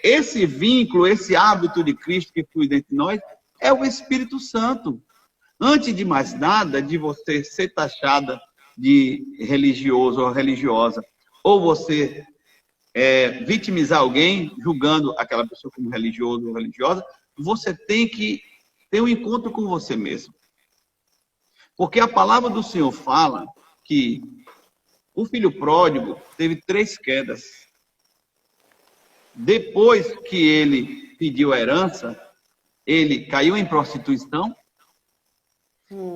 B: esse vínculo, esse hábito de Cristo que flui dentro de nós, é o Espírito Santo. Antes de mais nada, de você ser taxada de religioso ou religiosa, ou você vitimizar alguém, julgando aquela pessoa como religioso ou religiosa, você tem que ter um encontro com você mesmo. Porque a palavra do Senhor fala que o filho pródigo teve 3 quedas. Depois que ele pediu a herança, ele caiu em prostituição,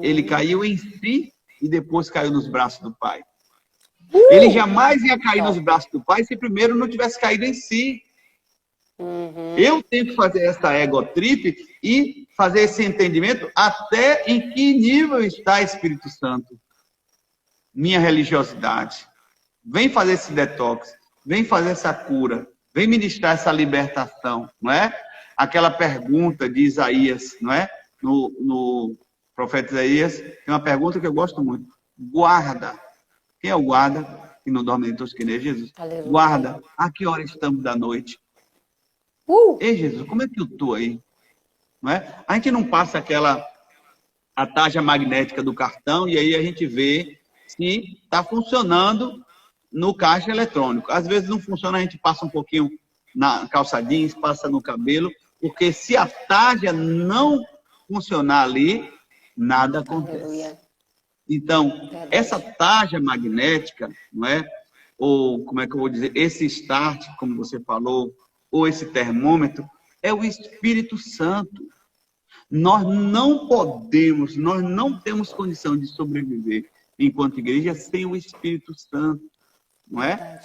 B: ele caiu em si e depois caiu nos braços do pai. Ele jamais ia cair nos braços do pai se primeiro não tivesse caído em si. Eu tenho que fazer essa ego trip e fazer esse entendimento até em que nível está Espírito Santo. Minha religiosidade. Vem fazer esse detox, vem fazer essa cura. Vem ministrar essa libertação, não é? Aquela pergunta de Isaías, não é? No profeta Isaías, tem uma pergunta que eu gosto muito. Guarda. Quem é o guarda? Que não dorme nem tosco que nem Jesus. Aleluia. Guarda. A que hora estamos da noite? Ei, Jesus, como é que eu estou aí? Não é? A gente não passa a taxa magnética do cartão e aí a gente vê se está funcionando no caixa eletrônico. Às vezes não funciona, a gente passa um pouquinho na calça jeans, passa no cabelo, porque se a tarja não funcionar ali, nada acontece. Aleluia. Então, essa tarja magnética, não é? Ou, como é que eu vou dizer, esse start, como você falou, ou esse termômetro, é o Espírito Santo. Nós não podemos, nós não temos condição de sobreviver enquanto igreja sem o Espírito Santo. Não é?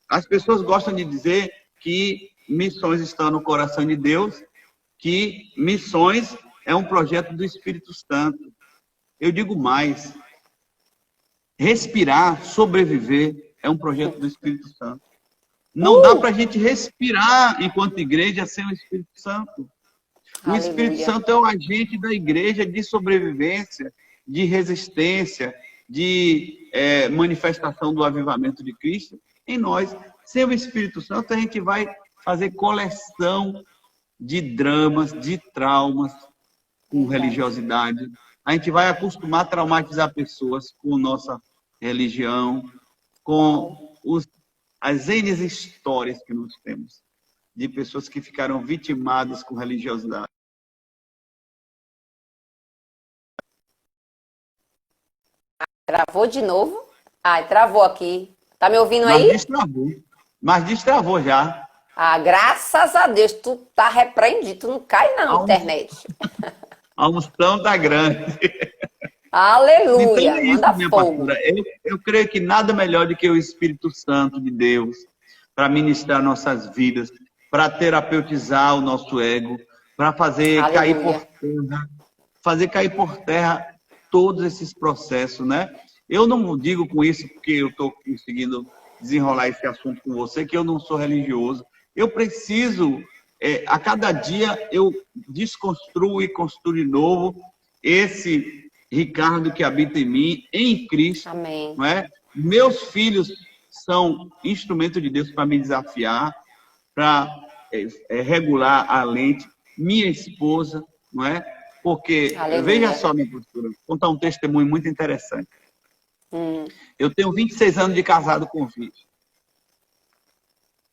B: As pessoas gostam de dizer que missões estão no coração de Deus, que missões é um projeto do Espírito Santo. Eu digo mais, respirar, sobreviver é um projeto do Espírito Santo. Não dá para a gente respirar enquanto igreja sem o Espírito Santo. O Espírito Santo é o agente da igreja de sobrevivência, de resistência, de manifestação do avivamento de Cristo em nós. Sem o Espírito Santo, a gente vai fazer coleção de dramas, de traumas com religiosidade. A gente vai acostumar a traumatizar pessoas com nossa religião, com as N histórias que nós temos de pessoas que ficaram vitimadas com religiosidade.
A: Travou de novo? Ai, travou aqui. Tá me ouvindo aí?
B: Mas destravou já.
A: Ah, graças a Deus, tu tá repreendido, tu não cai na internet.
B: A unção tá grande.
A: Aleluia,
B: então é isso,
A: manda
B: minha
A: fogo.
B: pastora. Eu creio que nada melhor do que o Espírito Santo de Deus para ministrar nossas vidas, para terapeutizar o nosso ego, para fazer cair por terra todos esses processos, né? Eu não digo com isso porque eu estou conseguindo desenrolar esse assunto com você, que eu não sou religioso. Eu preciso, a cada dia, eu desconstruo e construo de novo esse Ricardo que habita em mim, em Cristo.
A: Amém.
B: Não é? Meus filhos são instrumento de Deus para me desafiar, para regular a lente. Minha esposa, não é? Porque, veja só, minha postura, vou contar um testemunho muito interessante. Eu tenho 26 anos de casado com filho.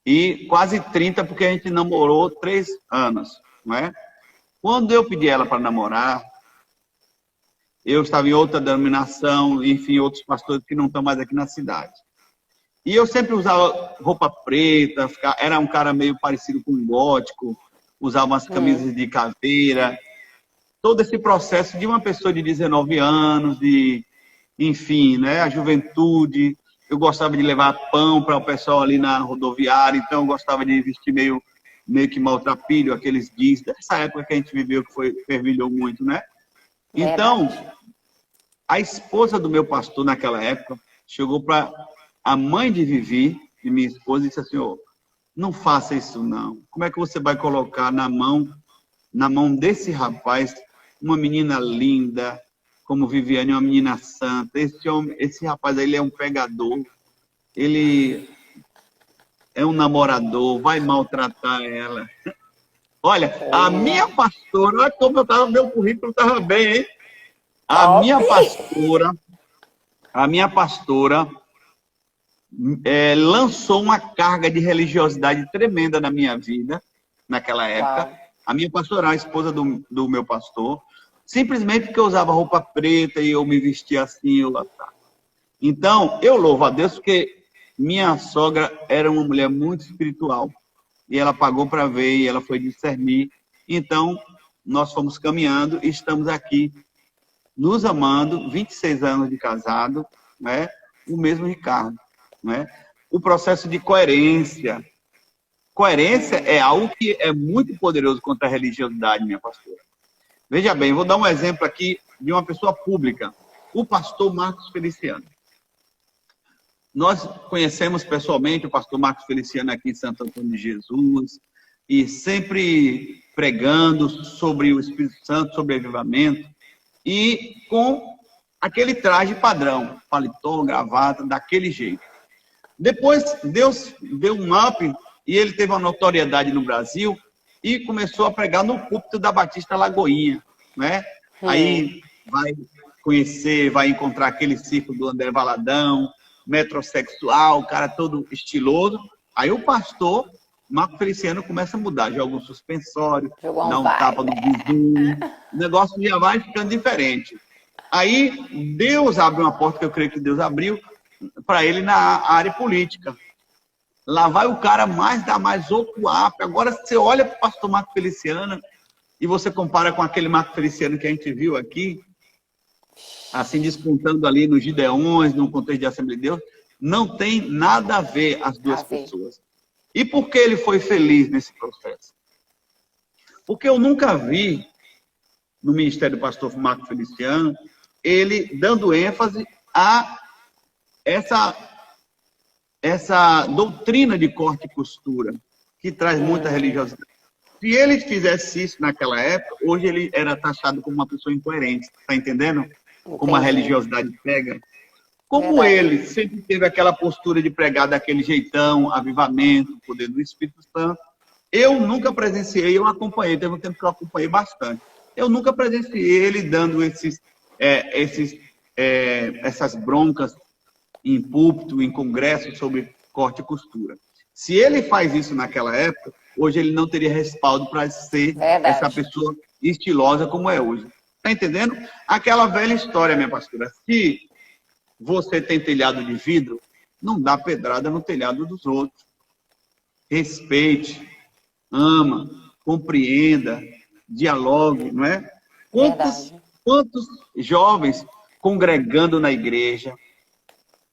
B: E quase 30 porque a gente namorou 3 anos, não é? Quando eu pedi ela para namorar, eu estava em outra denominação, enfim, outros pastores que não estão mais aqui na cidade. E eu sempre usava roupa preta, era um cara meio parecido com um gótico, usava umas camisas de caveira. Todo esse processo de uma pessoa de 19 anos, enfim, né, a juventude. Eu gostava de levar pão para o pessoal ali na rodoviária, então eu gostava de vestir meio que maltrapilho, aqueles jeans, dessa época que a gente viveu, que fervilhou muito, né? Então, a esposa do meu pastor naquela época chegou para a mãe de Vivi, de minha esposa, e disse assim: oh, não faça isso não. Como é que você vai colocar na mão desse rapaz uma menina linda, como Viviane, uma menina santa? Esse rapaz aí, ele é um pegador, ele é um namorador, vai maltratar ela. Olha, a minha pastora, olha como eu tava, meu currículo estava bem, hein? A minha pastora lançou uma carga de religiosidade tremenda na minha vida, naquela época. Uau. A minha pastora, a esposa do meu pastor, simplesmente porque eu usava roupa preta e eu me vestia assim, Então, eu louvo a Deus porque minha sogra era uma mulher muito espiritual. E ela pagou para ver e ela foi discernir. Então, nós fomos caminhando e estamos aqui, nos amando, 26 anos de casado, né? O mesmo Ricardo, né? O processo de coerência. Coerência é algo que é muito poderoso contra a religiosidade, minha pastora. Veja bem, vou dar um exemplo aqui de uma pessoa pública, o pastor Marcos Feliciano. Nós conhecemos pessoalmente o pastor Marcos Feliciano aqui em Santo Antônio de Jesus, e sempre pregando sobre o Espírito Santo, sobre avivamento, e com aquele traje padrão, paletó, gravata, daquele jeito. Depois, Deus deu um up, e ele teve uma notoriedade no Brasil, e começou a pregar no púlpito da Batista Lagoinha, né? Aí vai conhecer, vai encontrar aquele círculo do André Valadão, metrosexual, o cara todo estiloso. Aí o pastor Marco Feliciano começa a mudar, joga um suspensório, dá um tapa no vizinho, o negócio já vai ficando diferente. Aí Deus abre uma porta, que eu creio que Deus abriu, para ele na área política. Lá vai o cara dar mais outro up. Agora você olha para o pastor Marco Feliciano e você compara com aquele Marco Feliciano que a gente viu aqui, assim, despontando ali nos Gideões, no contexto de Assembleia de Deus, não tem nada a ver as duas pessoas. E por que ele foi feliz nesse processo? Porque eu nunca vi, no ministério do pastor Marco Feliciano, ele dando ênfase a essa doutrina de corte e costura, que traz muita religiosidade. Se ele fizesse isso naquela época, hoje ele era taxado como uma pessoa incoerente, tá entendendo? Como a religiosidade pega. Como
A: Verdade.
B: ele sempre teve aquela postura de pregar daquele jeitão, avivamento, poder do Espírito Santo, eu nunca presenciei, eu acompanhei, teve um tempo que eu acompanhei bastante. Eu nunca presenciei ele dando essas broncas em púlpito, em congresso sobre corte e costura. Se ele faz isso naquela época, hoje ele não teria respaldo para ser essa
A: Verdade.
B: pessoa estilosa como é hoje. Tá entendendo? Aquela velha história, minha pastora. Se você tem telhado de vidro, não dá pedrada no telhado dos outros. Respeite, ama, compreenda, dialogue, não é? Quantos,
A: Verdade.
B: quantos jovens congregando na igreja?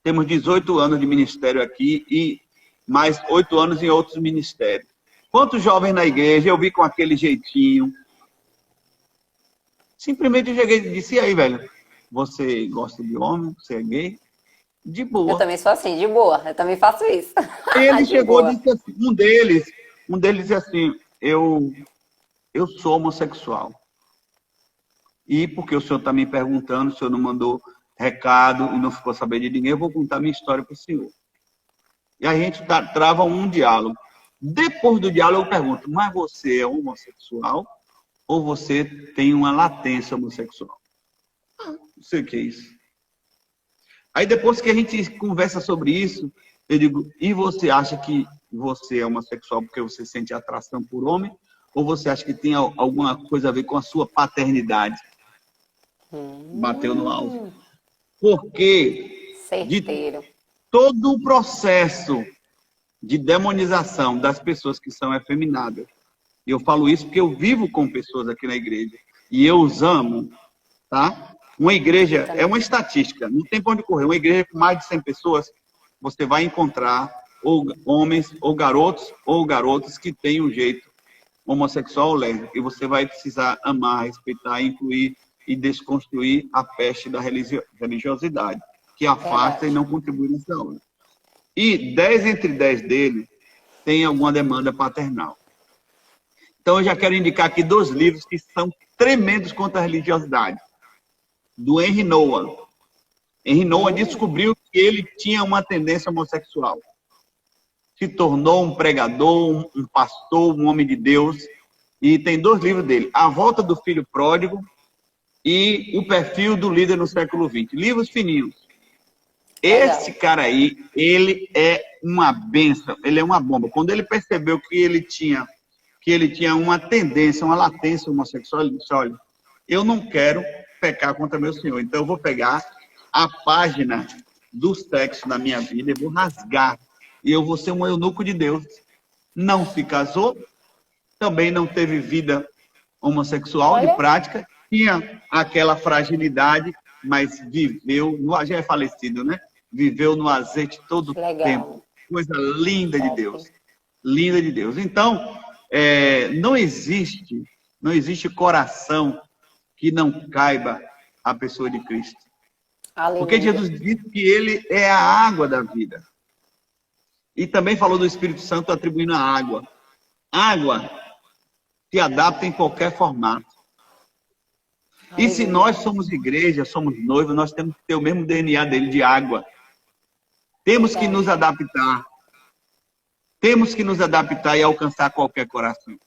B: Temos 18 anos de ministério aqui e mais 8 anos em outros ministérios. Quantos jovens na igreja eu vi com aquele jeitinho? Simplesmente eu cheguei e disse, e aí, velho? Você gosta de homem? Você é gay? De
A: Eu
B: boa.
A: também sou assim, de boa. Eu também faço isso.
B: Ele
A: De
B: chegou e
A: boa.
B: disse assim, um deles disse assim, eu sou homossexual. E porque o senhor está me perguntando, o senhor não mandou recado e não ficou sabendo de ninguém, eu vou contar minha história para o senhor. E a gente trava um diálogo. Depois do diálogo eu pergunto, mas você é homossexual ou você tem uma latência homossexual? Não sei o que é isso. Aí depois que a gente conversa sobre isso, eu digo, e você acha que você é homossexual porque você sente atração por homem? Ou você acha que tem alguma coisa a ver com a sua paternidade? Bateu no alvo. Porque de
A: Certeiro.
B: todo o processo de demonização das pessoas que são efeminadas, e eu falo isso porque eu vivo com pessoas aqui na igreja, e eu os amo, tá? Uma igreja é uma estatística, não tem pra onde correr. Uma igreja com mais de 100 pessoas, você vai encontrar ou homens, ou garotas que têm um jeito homossexual ou lésbico. E você vai precisar amar, respeitar, incluir e desconstruir a peste da religiosidade, que afasta e não contribui nessa obra. E 10 entre 10 deles têm alguma demanda paternal. Então, eu já quero indicar aqui 2 livros que são tremendos contra a religiosidade. Do Henry Nouwen. Henry Nouwen descobriu que ele tinha uma tendência homossexual. Se tornou um pregador, um pastor, um homem de Deus. E tem 2 livros dele. A Volta do Filho Pródigo e O Perfil do Líder no Século XX. Livros fininhos. Esse cara aí, ele é uma bênção, ele é uma bomba. Quando ele percebeu que ele tinha uma tendência, uma latência homossexual, ele disse, olha, eu não quero pecar contra meu Senhor, então eu vou pegar a página do sexo na minha vida, eu vou rasgar, e eu vou ser um eunuco de Deus. Não se casou, também não teve vida homossexual de prática, tinha aquela fragilidade, mas viveu, já é falecido, né? Viveu no azeite todo o tempo. Coisa linda de Deus. Linda de Deus. Então, não existe coração que não caiba a pessoa de Cristo. Aleluia. Porque Jesus disse que ele é a água da vida. E também falou do Espírito Santo atribuindo a água. Água se adapta em qualquer formato. Aleluia. E se nós somos igreja, somos noivos, nós temos que ter o mesmo DNA dele de água. Temos que nos adaptar. Temos que nos adaptar e alcançar qualquer coração.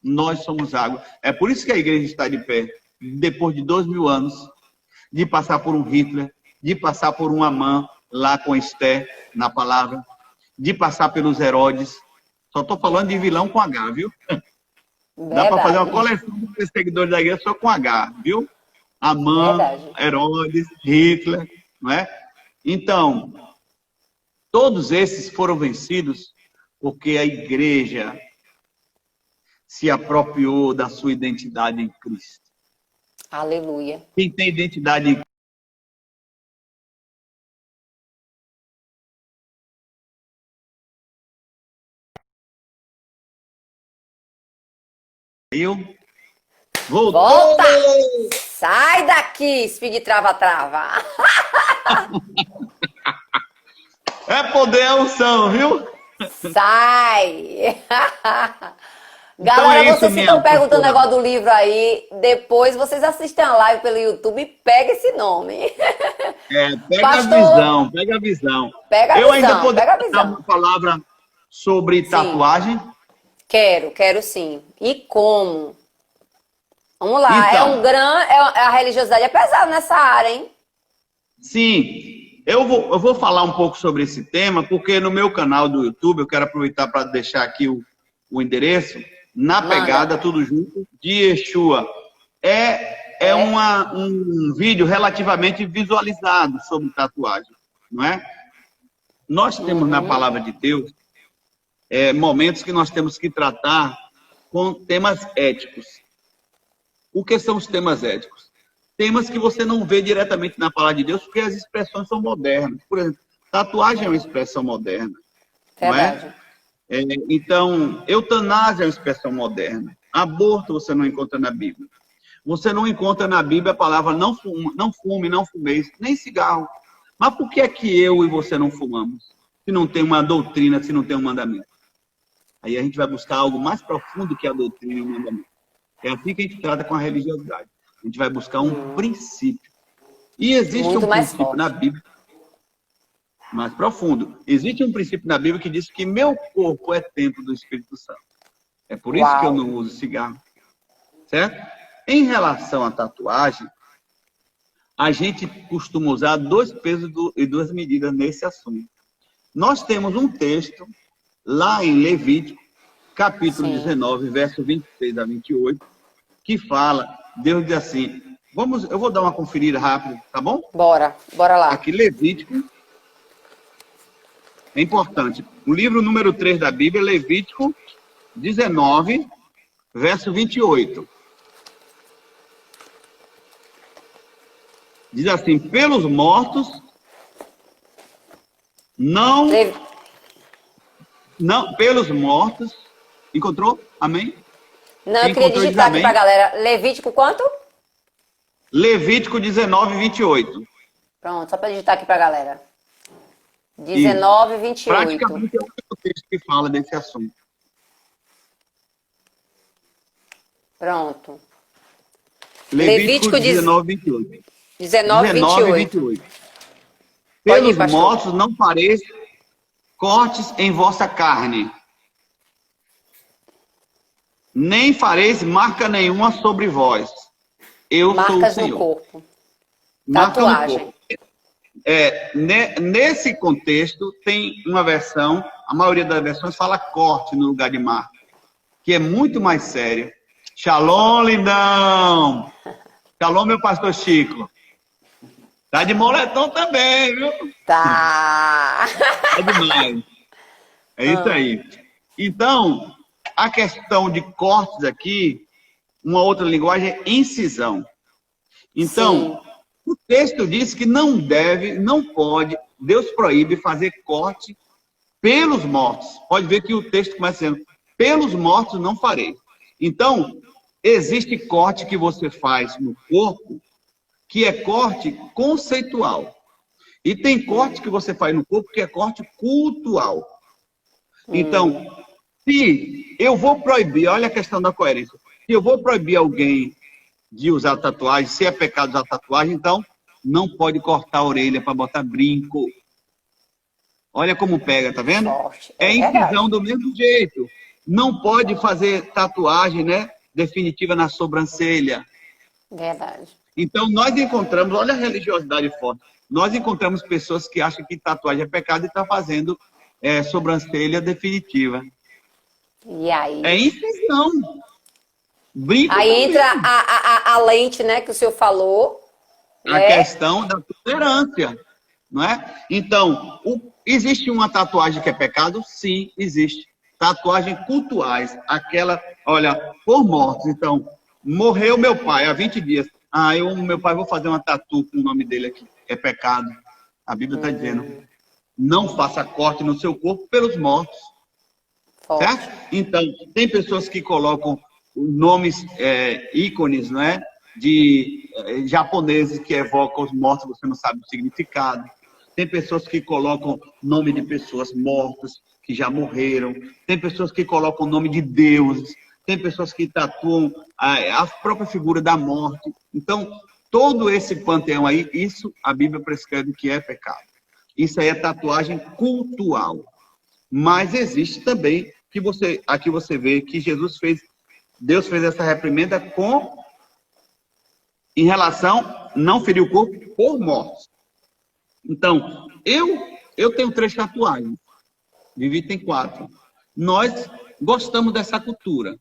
B: Nós somos água. É por isso que a igreja está de pé. Depois de 2000 anos, de passar por um Hitler, de passar por um Amã, lá com Esther, na palavra, de passar pelos Herodes. Só estou falando de vilão com H, viu? Dá para fazer uma coleção de perseguidores da igreja só com H, viu? Amã, Herodes, Hitler, não é? Então, todos esses foram vencidos porque a igreja se apropriou da sua identidade em Cristo.
A: Aleluia.
B: Quem tem identidade em Voltou!
A: Volta! Sai daqui, Speed trava-trava.
B: É poder, é unção, viu?
A: Sai!
B: Então
A: Galera,
B: isso,
A: vocês que estão perguntando o negócio do livro aí, depois vocês assistem a live pelo YouTube e pegam esse nome.
B: Pega a
A: Pastor,
B: visão, pega a visão.
A: pega a
B: Eu ainda
A: visão, pega
B: poderia
A: a
B: dar
A: visão.
B: uma palavra sobre
A: Sim,
B: tatuagem?
A: quero sim. E como? Vamos lá,
B: Então,
A: a religiosidade é pesada nessa área, hein?
B: sim, eu vou falar um pouco sobre esse tema, porque no meu canal do YouTube, eu quero aproveitar para deixar aqui o endereço, Na
A: Manda.
B: Pegada, tudo junto, de Yeshua. É
A: É?
B: um vídeo relativamente visualizado sobre tatuagem, não é? Nós temos na
A: Uhum.
B: palavra de Deus momentos que nós temos que tratar com temas éticos. O que são os temas éticos? Temas que você não vê diretamente na palavra de Deus, porque as expressões são modernas. Por exemplo, tatuagem é uma expressão moderna, não é?
A: Verdade.
B: Então, eutanásia é uma expressão moderna. Aborto você não encontra na Bíblia. Você não encontra na Bíblia a palavra não fume, não fumeis, nem cigarro. Mas por que é que eu e você não fumamos? Se não tem uma doutrina, se não tem um mandamento. Aí a gente vai buscar algo mais profundo que a doutrina e o mandamento. É assim que a gente trata com a religiosidade. A gente vai buscar um princípio. E existe
A: Muito
B: um
A: mais
B: princípio na
A: forte.
B: Bíblia mais profundo. Existe um princípio na Bíblia que diz que meu corpo é templo do Espírito Santo. É por isso que eu
A: Uau.
B: não uso cigarro. Certo? Em relação à tatuagem, a gente costuma usar 2 pesos e 2 medidas nesse assunto. Nós temos um texto lá em Levítico, capítulo
A: Sim.
B: 19, verso 26 a 28, que fala, Deus diz assim, eu vou dar uma conferida rápida, tá bom?
A: Bora lá.
B: Aqui, Levítico, é importante. O livro número 3 da Bíblia, Levítico 19, verso 28. Diz assim, pelos mortos,
A: Le-
B: não, pelos mortos, encontrou? Amém?
A: Não, eu
B: Quem
A: queria
B: encontrou diz
A: digitar aqui pra
B: amém.
A: galera. Levítico quanto?
B: Levítico 19, 28.
A: Pronto, só pra digitar aqui pra galera.
B: Isso.
A: 19, 28.
B: Praticamente é o único texto que fala desse assunto.
A: Pronto.
B: Levítico
A: Levítico
B: 19, 28.
A: 19,
B: 19,
A: 28.
B: 28.
A: Pode ir,
B: Pelos
A: pastor.
B: mortos não fareis cortes em vossa carne, nem fareis marca nenhuma sobre vós. Eu sou o
A: Marcas no
B: Senhor.
A: corpo.
B: Marca no
A: Tatuagem.
B: corpo. Nesse contexto, tem uma versão, a maioria das versões fala corte no lugar de marca, que é muito mais sério. Shalom, lindão! Shalom, meu pastor Chico. Tá de moletom também, viu?
A: Tá.
B: É demais. É isso aí. Então, a questão de cortes aqui, uma outra linguagem é incisão.
A: Sim.
B: Então, o texto diz que não deve, não pode, Deus proíbe fazer corte pelos mortos. Pode ver que o texto começa dizendo, pelos mortos não farei. Então, existe corte que você faz no corpo, que é corte conceitual. E tem corte que você faz no corpo, que é corte cultual. Então, se eu vou proibir, olha a questão da coerência, se eu vou proibir alguém de usar tatuagem, se é pecado usar tatuagem, então não pode cortar a orelha para botar brinco. Olha como pega, tá vendo?
A: Forte.
B: É
A: É
B: incisão
A: verdade.
B: do mesmo jeito. Não pode fazer tatuagem, né, definitiva na sobrancelha.
A: Verdade.
B: Então nós encontramos, olha a religiosidade forte. Nós encontramos pessoas que acham que tatuagem é pecado e estão fazendo sobrancelha definitiva.
A: E aí?
B: É incisão. Brinco
A: Aí entra
B: também.
A: a lente, né, que o senhor falou.
B: A
A: É?
B: questão da tolerância, não é? Então, existe uma tatuagem que é pecado? Sim, existe. Tatuagem cultuais, aquela, olha, por mortos. Então, morreu meu pai há 20 dias. Meu pai, vou fazer uma tatu com o nome dele aqui. É pecado. A Bíblia está dizendo, não faça corte no seu corpo pelos mortos.
A: Forte.
B: Certo? Então, tem pessoas que colocam nomes, ícones, não é? De japoneses que evocam os mortos, você não sabe o significado. Tem pessoas que colocam nome de pessoas mortas, que já morreram. Tem pessoas que colocam nome de deuses. Tem pessoas que tatuam a própria figura da morte. Então, todo esse panteão aí, isso a Bíblia prescreve que é pecado. Isso aí é tatuagem cultural. Mas existe também, que aqui você vê que Deus fez essa reprimenda em relação, não ferir o corpo por morte. Então, eu tenho 3 tatuagens. Vivi tem 4. Nós gostamos dessa cultura.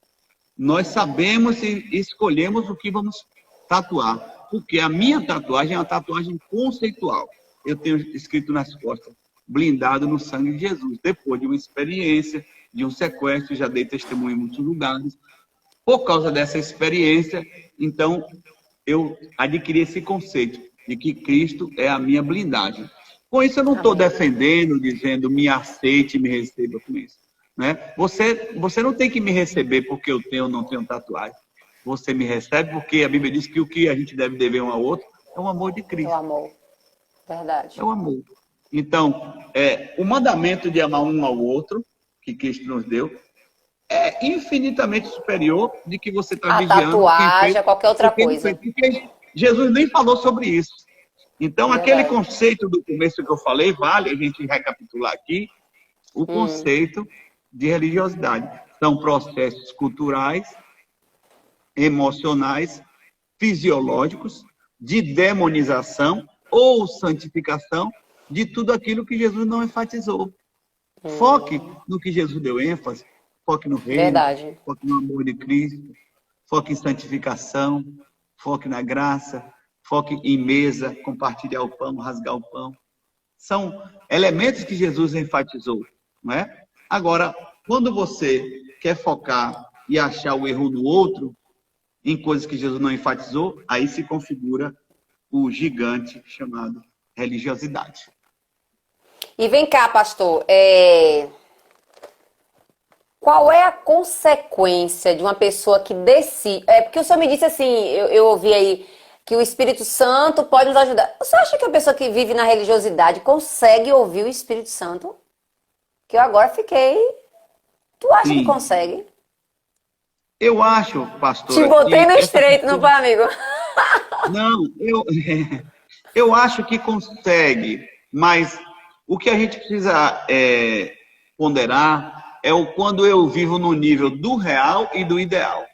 B: Nós sabemos e escolhemos o que vamos tatuar. Porque a minha tatuagem é uma tatuagem conceitual. Eu tenho escrito nas costas, blindado no sangue de Jesus. Depois de uma experiência, de um sequestro, já dei testemunho em muitos lugares. Por causa dessa experiência, então, eu adquiri esse conceito de que Cristo é a minha blindagem. Com isso, eu não estou defendendo, dizendo me aceite e me receba com isso. Né? Você não tem que me receber porque eu tenho ou não tenho tatuagem. Você me recebe porque a Bíblia diz que o que a gente deve dever um ao outro é o amor de Cristo.
A: É o amor. Verdade.
B: É o amor. Então, o mandamento de amar um ao outro, que Cristo nos deu, é infinitamente superior de que você está vigiando.
A: Tatuagem, qualquer outra coisa.
B: Porque Jesus nem falou sobre isso. Então, aquele conceito do começo que eu falei, vale a gente recapitular aqui, o conceito de religiosidade. São processos culturais, emocionais, fisiológicos, de demonização ou santificação de tudo aquilo que Jesus não enfatizou. Foque no que Jesus deu ênfase, foque no reino,
A: Verdade.
B: foque no amor de Cristo, foque em santificação, foque na graça, foque em mesa, compartilhar o pão, rasgar o pão. São elementos que Jesus enfatizou, não é? Agora, quando você quer focar e achar o erro no outro, em coisas que Jesus não enfatizou, aí se configura o gigante chamado religiosidade.
A: E vem cá, pastor, qual é a consequência de uma pessoa que decide... Porque o senhor me disse assim, eu ouvi aí, que o Espírito Santo pode nos ajudar. Você acha que a pessoa que vive na religiosidade consegue ouvir o Espírito Santo? Que eu agora fiquei... Tu acha que consegue?
B: Eu acho, pastor...
A: Te botei no estreito, não foi, amigo?
B: Não, eu acho que consegue, mas o que a gente precisa ponderar é o quando eu vivo no nível do real e do ideal.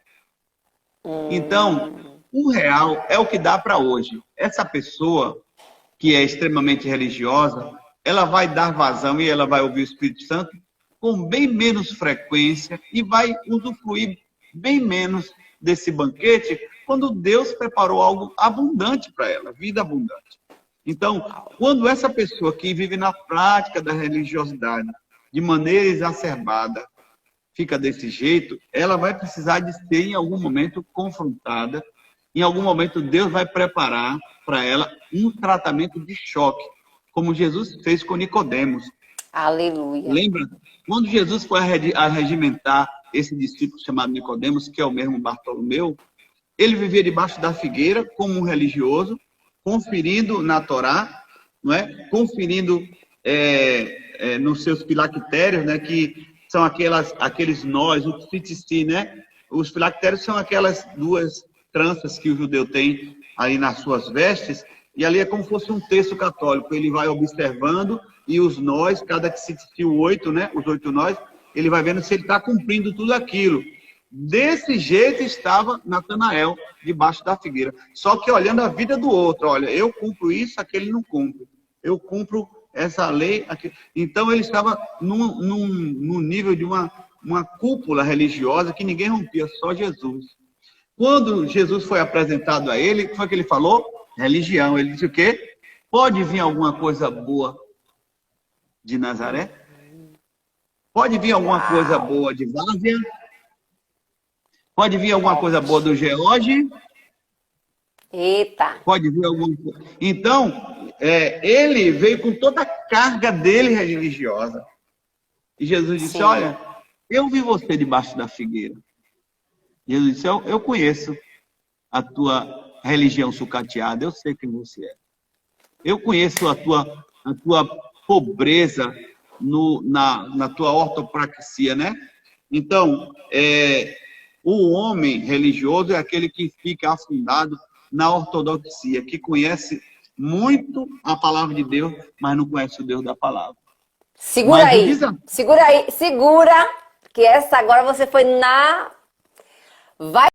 B: Então, o real é o que dá para hoje. Essa pessoa que é extremamente religiosa, ela vai dar vazão e ela vai ouvir o Espírito Santo com bem menos frequência e vai usufruir bem menos desse banquete quando Deus preparou algo abundante para ela, vida abundante. Então, quando essa pessoa que vive na prática da religiosidade de maneira exacerbada fica desse jeito, ela vai precisar de ser em algum momento confrontada. Em algum momento Deus vai preparar para ela um tratamento de choque, como Jesus fez com Nicodemos.
A: Aleluia.
B: Lembra? Quando Jesus foi a regimentar esse discípulo chamado Nicodemos, que é o mesmo Bartolomeu, ele vivia debaixo da figueira como um religioso, conferindo na Torá, não é? Conferindo nos seus filactérios, né? Que são aqueles nós, o tzitzit, né? Os filactérios são aquelas 2 tranças que o judeu tem aí nas suas vestes, e ali é como se fosse um texto católico. Ele vai observando e os nós, cada tzitzit, 8, né? Os 8 nós, ele vai vendo se ele está cumprindo tudo aquilo. Desse jeito estava Natanael, debaixo da figueira. Só que olhando a vida do outro, olha, eu cumpro isso, aquele não cumpre. Eu cumpro essa lei, aqui. Então ele estava num nível de uma cúpula religiosa que ninguém rompia, só Jesus. Quando Jesus foi apresentado a ele, o que foi que ele falou? Religião. Ele disse o quê? Pode vir alguma coisa boa de Nazaré? Pode vir alguma coisa boa de Várzea? Pode vir alguma coisa boa do George?
A: Eita!
B: Pode vir alguma coisa. Então, ele veio com toda a carga dele religiosa. E Jesus disse, olha, eu vi você debaixo da figueira. Jesus disse, eu conheço a tua religião sucateada, eu sei quem você é. Eu conheço a tua pobreza na tua ortopraxia, né? Então, o homem religioso é aquele que fica afundado na ortodoxia, que conhece muito a palavra de Deus, mas não conhece o Deus da palavra.
A: Segura
B: Mas o
A: aí,
B: desafio-
A: segura aí, segura, que essa agora você foi na... Vai